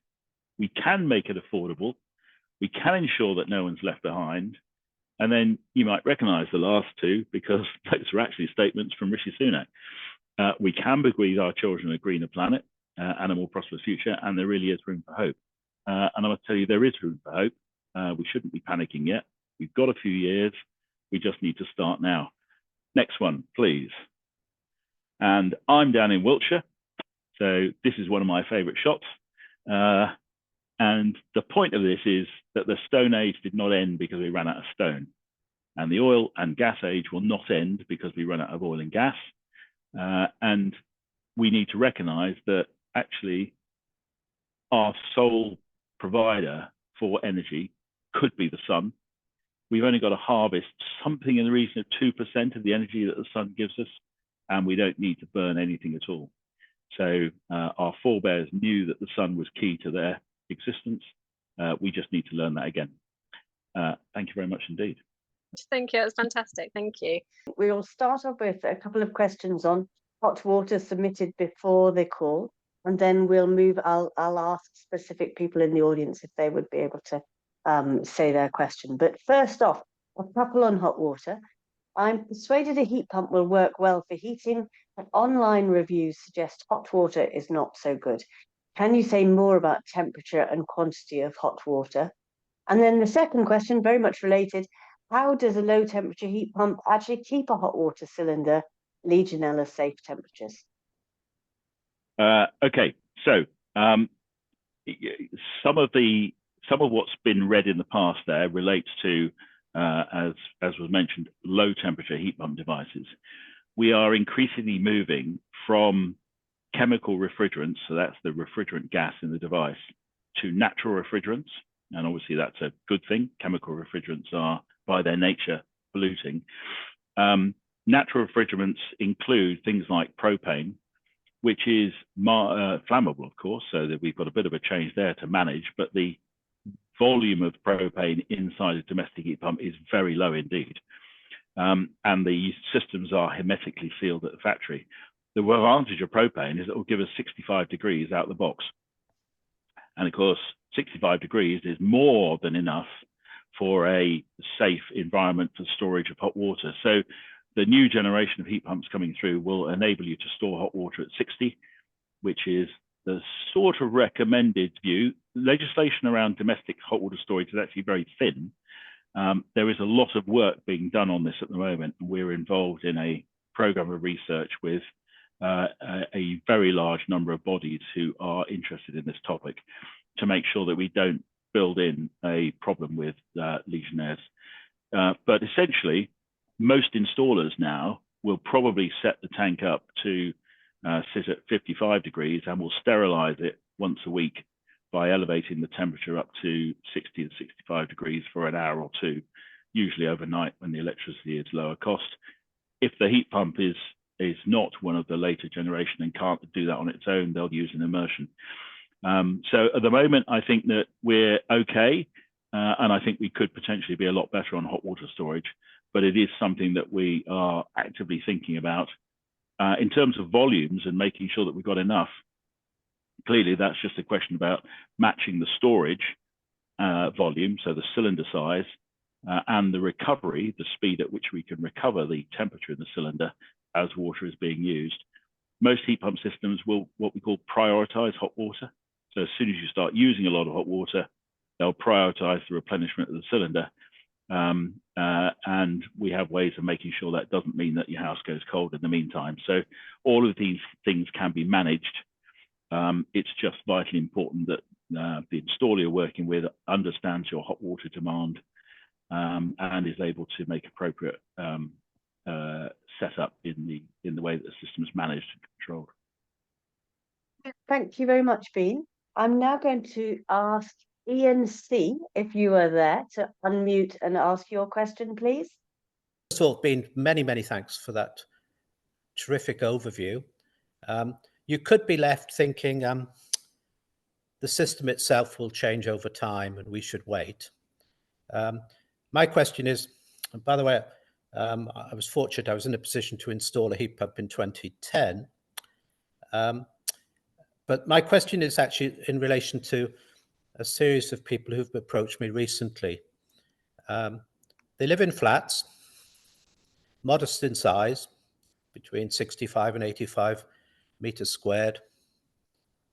We can make it affordable. We can ensure that no one's left behind. And then you might recognize the last two, because those are actually statements from Rishi Sunak. We can bequeath our children a greener planet and a more prosperous future, and there really is room for hope. And I must tell you, there is room for hope. We shouldn't be panicking yet. We've got a few years. We just need to start now. Next one, please. And I'm down in Wiltshire, so this is one of my favorite shots. And the point of this is that the Stone Age did not end because we ran out of stone. And the oil and gas age will not end because we run out of oil and gas. And we need to recognize that actually our sole provider for energy could be the sun. We've only got to harvest something in the region of 2% of the energy that the sun gives us, and we don't need to burn anything at all. So our forebears knew that the sun was key to their existence. We just need to learn that again. Thank you very much indeed. Thank you. That's fantastic. Thank you. We will start off with a couple of questions on hot water submitted before the call, and then we'll move. I'll ask specific people in the audience if they would be able to say their question. But first off, a couple on hot water. I'm persuaded a heat pump will work well for heating, but online reviews suggest hot water is not so good. Can you say more about temperature and quantity of hot water? And then the second question, very much related, how does a low temperature heat pump actually keep a hot water cylinder Legionella safe temperatures? Okay, so some of what's been read in the past there relates to, as was mentioned, low temperature heat pump devices. We are increasingly moving from chemical refrigerants, so that's the refrigerant gas in the device, to natural refrigerants. And obviously that's a good thing. Chemical refrigerants are by their nature polluting. Natural refrigerants include things like propane, which is flammable, of course, so that we've got a bit of a change there to manage, but the volume of propane inside a domestic heat pump is very low indeed. And the systems are hermetically sealed at the factory. The advantage of propane is it will give us 65 degrees out the box. And of course, 65 degrees is more than enough for a safe environment for storage of hot water. So the new generation of heat pumps coming through will enable you to store hot water at 60, which is the sort of recommended view. Legislation around domestic hot water storage is actually very thin. There is a lot of work being done on this at the moment. We're involved in a program of research with a very large number of bodies who are interested in this topic to make sure that we don't build in a problem with Legionnaires. But essentially, most installers now will probably set the tank up to sit at 55 degrees and will sterilize it once a week by elevating the temperature up to 60 to 65 degrees for an hour or two, usually overnight when the electricity is lower cost. If the heat pump is not one of the later generation and can't do that on its own, they'll use an immersion. So at the moment, I think that we're okay, and I think we could potentially be a lot better on hot water storage, but it is something that we are actively thinking about. In terms of volumes and making sure that we've got enough, clearly that's just a question about matching the storage volume, so the cylinder size, and the recovery, the speed at which we can recover the temperature in the cylinder as water is being used. Most heat pump systems will what we call prioritize hot water. So as soon as you start using a lot of hot water, they'll prioritize the replenishment of the cylinder. And we have ways of making sure that doesn't mean that your house goes cold in the meantime. So all of these things can be managed. It's just vitally important that the installer you're working with understands your hot water demand and is able to make appropriate setup in the way that the system is managed and controlled. Thank you very much, Bean. I'm now going to ask Ian C, if you are there, to unmute and ask your question, please. First of all, many thanks for that terrific overview. You could be left thinking the system itself will change over time and we should wait. My question is, and by the way, I was fortunate, I was in a position to install a heat pump in 2010. But my question is actually in relation to a series of people who've approached me recently. They live in flats, modest in size, between 65 and 85 meters squared,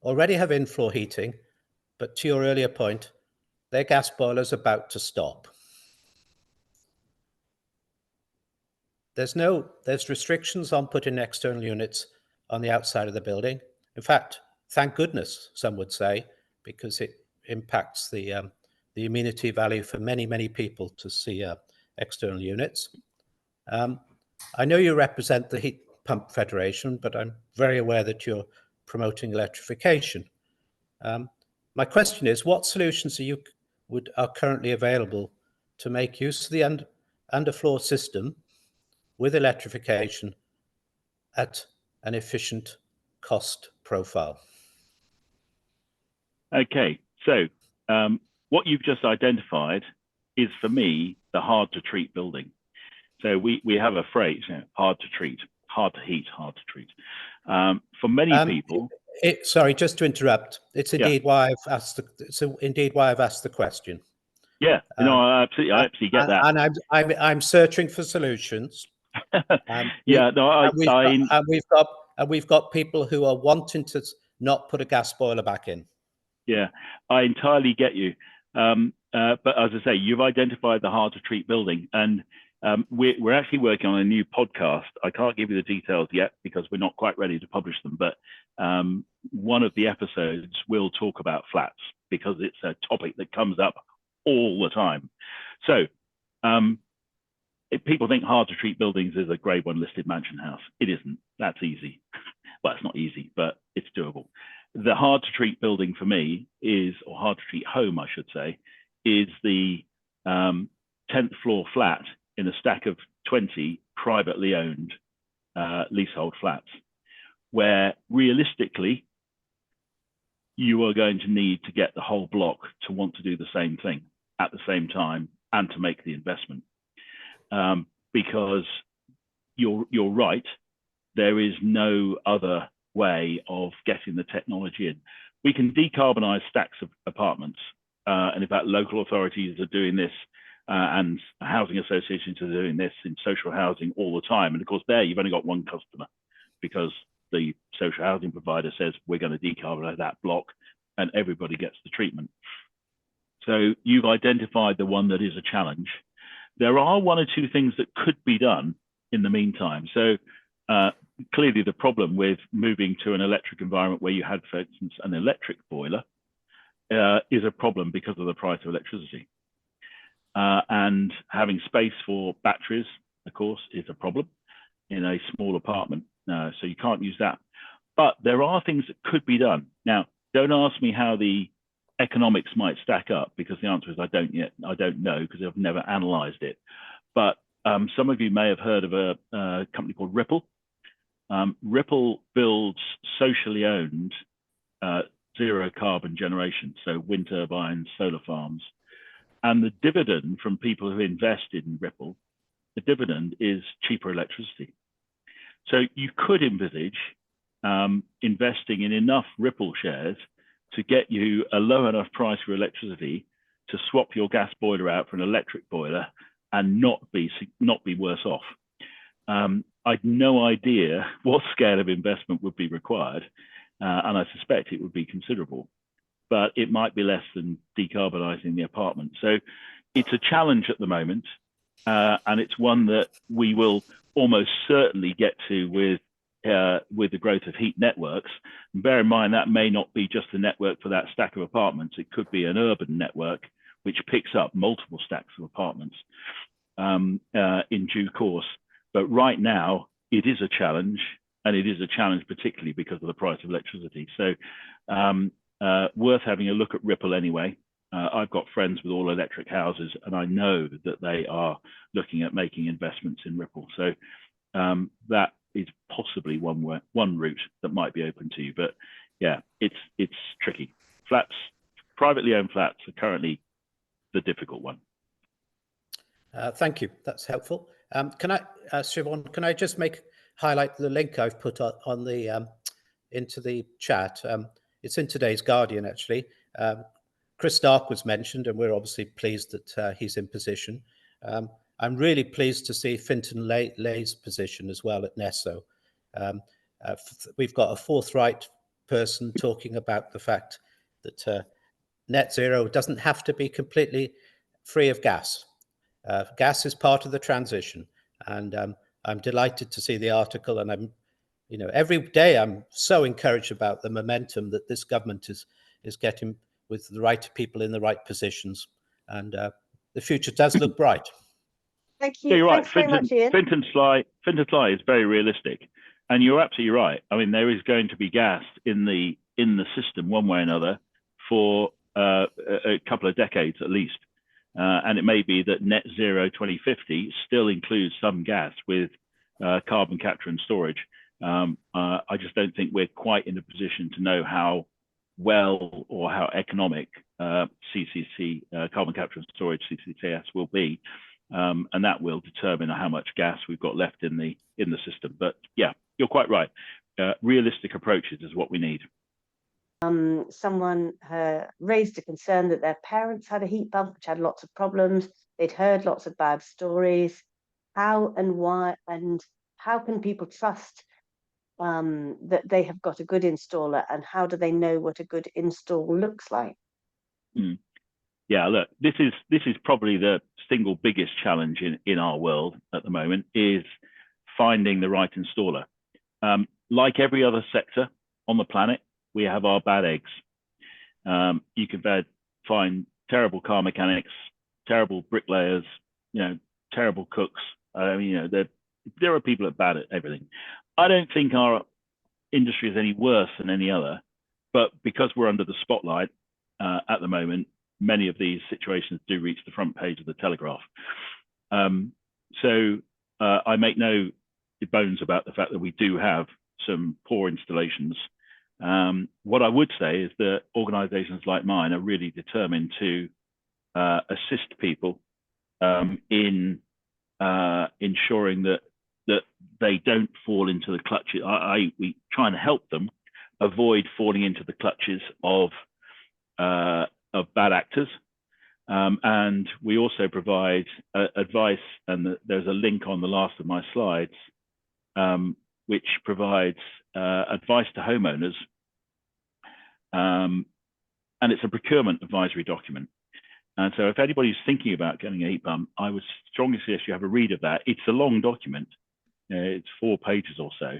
already have in-floor heating, but to your earlier point, their gas boiler's about to stop. There's restrictions on putting external units on the outside of the building. In fact, thank goodness, some would say, because it impacts the amenity value for many people to see external units. I know you represent the Heat Pump Federation, but I'm very aware that you're promoting electrification. My question is, what solutions are currently available to make use of the underfloor system with electrification at an efficient cost profile? Okay, so what you've just identified is, for me, the hard to treat building. So we have a phrase, hard to treat, hard to heat, hard to treat. For many people. Sorry, just to interrupt. It's indeed why I've asked the question. Yeah, no, I absolutely get that. And I'm searching for solutions. Yeah, no, we've got people who are wanting to not put a gas boiler back in. Yeah, I entirely get you. But as I say, you've identified the hard to treat building, and we're actually working on a new podcast. I can't give you the details yet because we're not quite ready to publish them, but one of the episodes will talk about flats because it's a topic that comes up all the time. So if people think hard to treat buildings is a grade 1 listed mansion house, it isn't. That's easy. Well, it's not easy, but it's doable. The hard to treat building for me is, or hard to treat home, I should say, is the 10th floor flat in a stack of 20 privately owned leasehold flats, where realistically, you are going to need to get the whole block to want to do the same thing at the same time and to make the investment. Because you're right, there is no other way of getting the technology in. We can decarbonize stacks of apartments, and in fact, local authorities are doing this, and housing associations are doing this in social housing all the time. And of course, there you've only got one customer because the social housing provider says we're going to decarbonize that block, and everybody gets the treatment. So you've identified the one that is a challenge. There are one or two things that could be done in the meantime. So clearly the problem with moving to an electric environment where you had, for instance, an electric boiler is a problem because of the price of electricity. And having space for batteries, of course, is a problem in a small apartment. So you can't use that. But there are things that could be done. Now, don't ask me how the economics might stack up, because the answer is I don't know, because I've never analyzed it. But some of you may have heard of a company called Ripple. Ripple builds socially owned zero carbon generation, so wind turbines, solar farms. And the dividend from people who invested in Ripple, the dividend is cheaper electricity. So you could envisage investing in enough Ripple shares to get you a low enough price for electricity to swap your gas boiler out for an electric boiler and not be worse off. I'd no idea what scale of investment would be required, and I suspect it would be considerable, but it might be less than decarbonising the apartment. So it's a challenge at the moment, and it's one that we will almost certainly get to with the growth of heat networks. And bear in mind, that may not be just a network for that stack of apartments. It could be an urban network which picks up multiple stacks of apartments in due course. But right now, it is a challenge, and it is a challenge particularly because of the price of electricity. So worth having a look at Ripple anyway. I've got friends with all electric houses, and I know that they are looking at making investments in Ripple. So that is possibly one route that might be open to you. But yeah, it's tricky. Flats, privately owned flats, are currently the difficult one. Thank you. That's helpful. Can I, Siobhan, can I just highlight the link I've put on the into the chat? It's in today's Guardian, actually. Chris Stark was mentioned, and we're obviously pleased that he's in position. I'm really pleased to see Fintan Lay's position as well at NESO. We've got a forthright person talking about the fact that net zero doesn't have to be completely free of gas. Gas is part of the transition, and I'm delighted to see the article. And every day I'm so encouraged about the momentum that this government is getting with the right people in the right positions, and the future does look bright. Thank you. Yeah, you're right. Thanks very much, Ian. Fintan Sly is very realistic, and you're absolutely right. I mean, there is going to be gas in the system one way or another for a couple of decades at least. And it may be that net zero 2050 still includes some gas with carbon capture and storage. I just don't think we're quite in a position to know how well or how economic CCC, carbon capture and storage, CCTS, will be. And that will determine how much gas we've got left in the system. But yeah, you're quite right. Realistic approaches is what we need. Someone raised a concern that their parents had a heat pump which had lots of problems. They'd heard lots of bad stories. How and why, and how can people trust that they have got a good installer, and how do they know what a good install looks like? Yeah, look, this is probably the single biggest challenge in our world at the moment, is finding the right installer. Like every other sector on the planet, we have our bad eggs. You can find terrible car mechanics, terrible bricklayers, terrible cooks. I mean, there are people that are bad at everything. I don't think our industry is any worse than any other, but because we're under the spotlight at the moment, many of these situations do reach the front page of the Telegraph. So I make no bones about the fact that we do have some poor installations. What I would say is that organizations like mine are really determined to assist people in ensuring that they don't fall into the clutches. We try and help them avoid falling into the clutches of bad actors. And we also provide advice, and there's a link on the last of my slides, which provides advice to homeowners. And it's a procurement advisory document. And so if anybody's thinking about getting a heat pump, I would strongly suggest you have a read of that. It's a long document. It's 4 pages or so.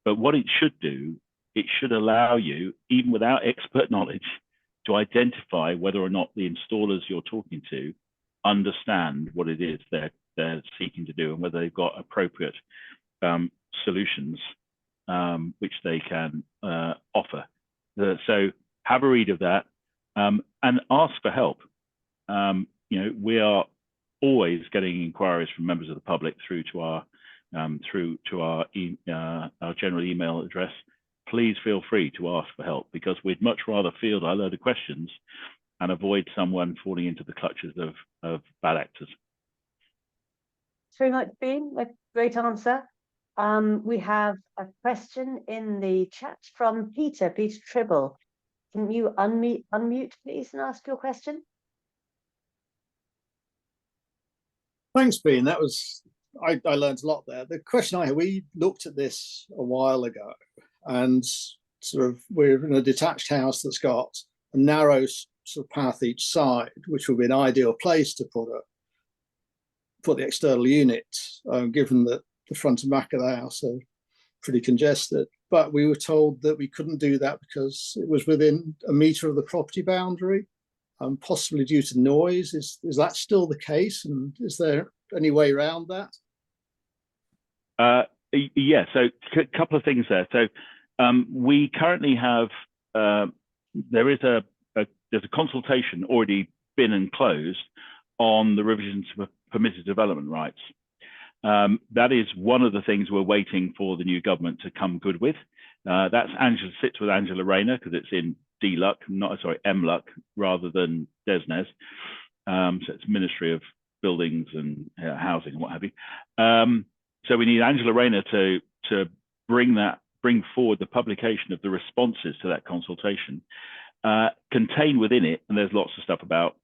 But what it should do, it should allow you, even without expert knowledge, to identify whether or not the installers you're talking to understand what it is they're seeking to do, and whether they've got appropriate solutions which they can offer. So have a read of that and ask for help. We are always getting inquiries from members of the public through to our general email address. Please feel free to ask for help, because we'd much rather field a load of questions and avoid someone falling into the clutches of bad actors. Thanks very much, Bean. A great answer. We have a question in the chat from Peter Tribble. Can you unmute, please, and ask your question? Thanks, Bean. That was, I learned a lot there. The question I had, we looked at this a while ago, and sort of we're in a detached house that's got a narrow sort of path each side, which would be an ideal place to put the external unit, given that the front and back of the house are pretty congested. But we were told that we couldn't do that because it was within a metre of the property boundary, possibly due to noise. Is that still the case, and is there any way around that? Yeah, so a couple of things there. So we currently have there is there's a consultation already been and closed on the revisions to permitted development rights. That is one of the things we're waiting for the new government to come good with. That's sits with Angela Rayner because it's in MLUC rather than DESNES. So it's Ministry of Buildings and Housing and what have you. So we need Angela Rayner to bring forward the publication of the responses to that consultation, contained within it, and there's lots of stuff about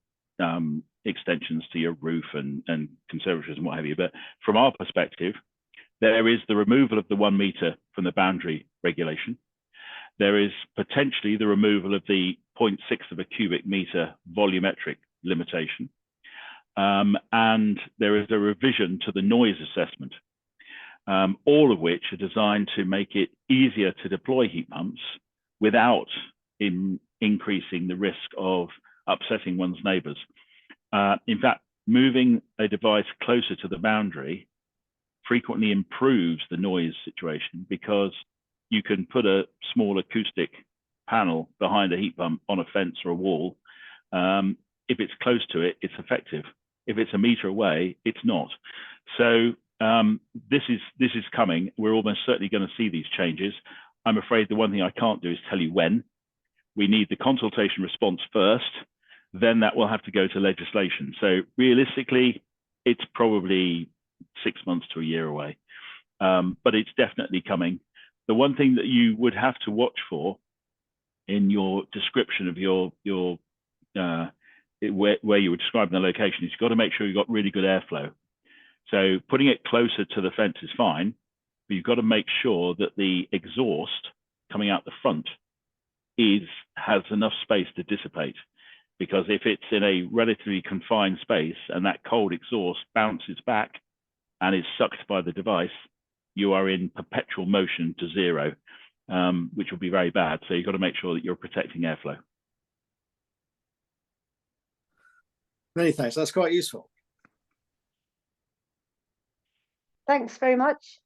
extensions to your roof and conservatories and what have you. But from our perspective, there is the removal of the 1 meter from the boundary regulation. There is potentially the removal of the 0.6 of a cubic meter volumetric limitation. And there is a revision to the noise assessment, all of which are designed to make it easier to deploy heat pumps without increasing the risk of upsetting one's neighbours. In fact, moving a device closer to the boundary frequently improves the noise situation because you can put a small acoustic panel behind a heat pump on a fence or a wall. If it's close to it, it's effective. If it's a meter away, it's not. So this is coming. We're almost certainly going to see these changes. I'm afraid the one thing I can't do is tell you when. We need the consultation response first, then that will have to go to legislation. So realistically, it's probably 6 months to a year away, but it's definitely coming. The one thing that you would have to watch for in your description of where you were describing the location is you've got to make sure you've got really good airflow. So putting it closer to the fence is fine, but you've got to make sure that the exhaust coming out the front has enough space to dissipate. Because if it's in a relatively confined space and that cold exhaust bounces back and is sucked by the device, you are in perpetual motion to zero, which will be very bad. So you've got to make sure that you're protecting airflow. Many thanks. That's quite useful. Thanks very much.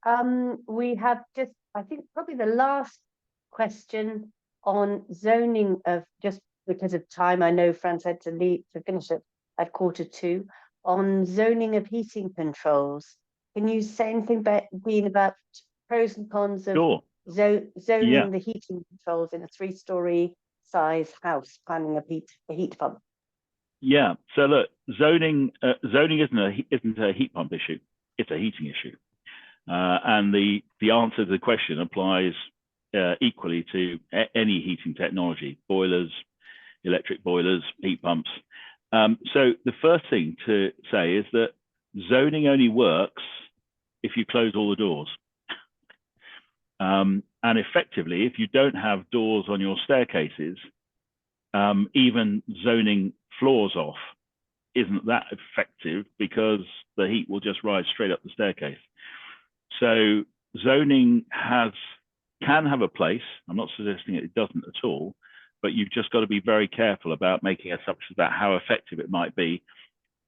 We have just, I think, probably the last question on zoning of, just because of time, I know Franz had to leave to finish it at 1:45, on zoning of heating controls. Can you say anything about pros and cons of Sure. zoning the heating controls in a 3-story size house, planning a heat pump? Yeah. So look, zoning isn't a heat pump issue; it's a heating issue, and the answer to the question applies equally to any heating technology: boilers, electric boilers, heat pumps. So the first thing to say is that zoning only works if you close all the doors. And effectively, if you don't have doors on your staircases, even zoning floors off isn't that effective because the heat will just rise straight up the staircase. So zoning can have a place. I'm not suggesting it doesn't at all, but you've just got to be very careful about making assumptions about how effective it might be,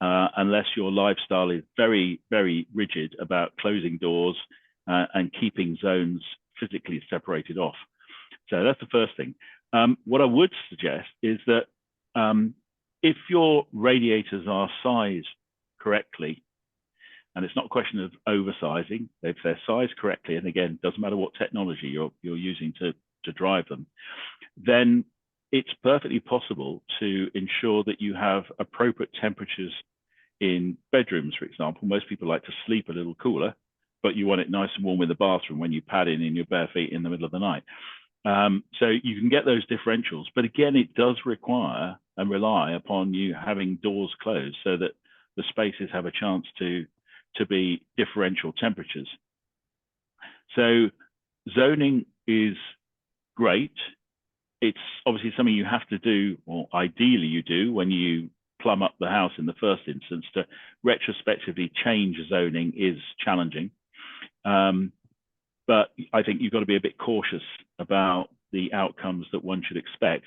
unless your lifestyle is very, very rigid about closing doors and keeping zones physically separated off. So that's the first thing. What I would suggest is that if your radiators are sized correctly, and it's not a question of oversizing, if they're sized correctly, and again, doesn't matter what technology you're using to drive them, then it's perfectly possible to ensure that you have appropriate temperatures in bedrooms, for example. Most people like to sleep a little cooler, but you want it nice and warm in the bathroom when you pad in your bare feet in the middle of the night. So you can get those differentials, but again, it does require and rely upon you having doors closed so that the spaces have a chance to be differential temperatures. So zoning is great. It's obviously something you have to do, or ideally you do, when you plumb up the house in the first instance. To retrospectively change zoning is challenging. But I think you've got to be a bit cautious about the outcomes that one should expect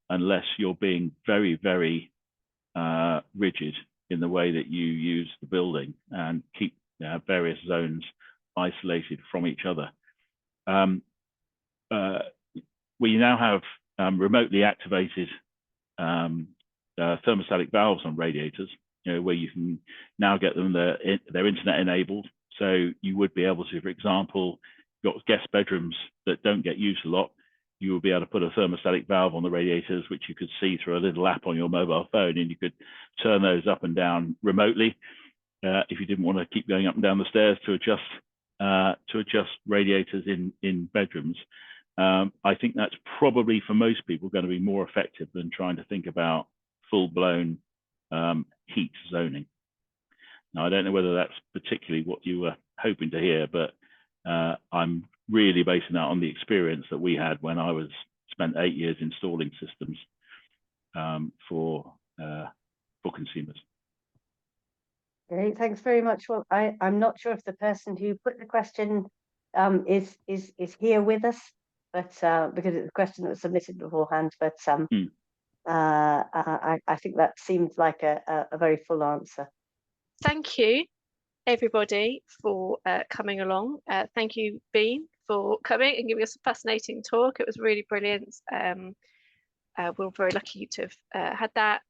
unless you're being very, very rigid in the way that you use the building and keep various zones isolated from each other. We now have remotely activated thermostatic valves on radiators, where you can now get them, they're internet enabled. So you would be able to, for example, got guest bedrooms that don't get used a lot, you will be able to put a thermostatic valve on the radiators, which you could see through a little app on your mobile phone, and you could turn those up and down remotely if you didn't want to keep going up and down the stairs to adjust radiators in bedrooms. I think that's probably for most people going to be more effective than trying to think about full-blown heat zoning. Now, I don't know whether that's particularly what you were hoping to hear, but I'm really basing that on the experience that we had when I spent 8 years installing systems for consumers. Great, thanks very much. Well, I'm not sure if the person who put the question is here with us, but because it's a question that was submitted beforehand, but I think that seems like a very full answer. Thank you, everybody, for coming along. Thank you, Bean, for coming and giving us a fascinating talk. It was really brilliant. We're very lucky to have had that.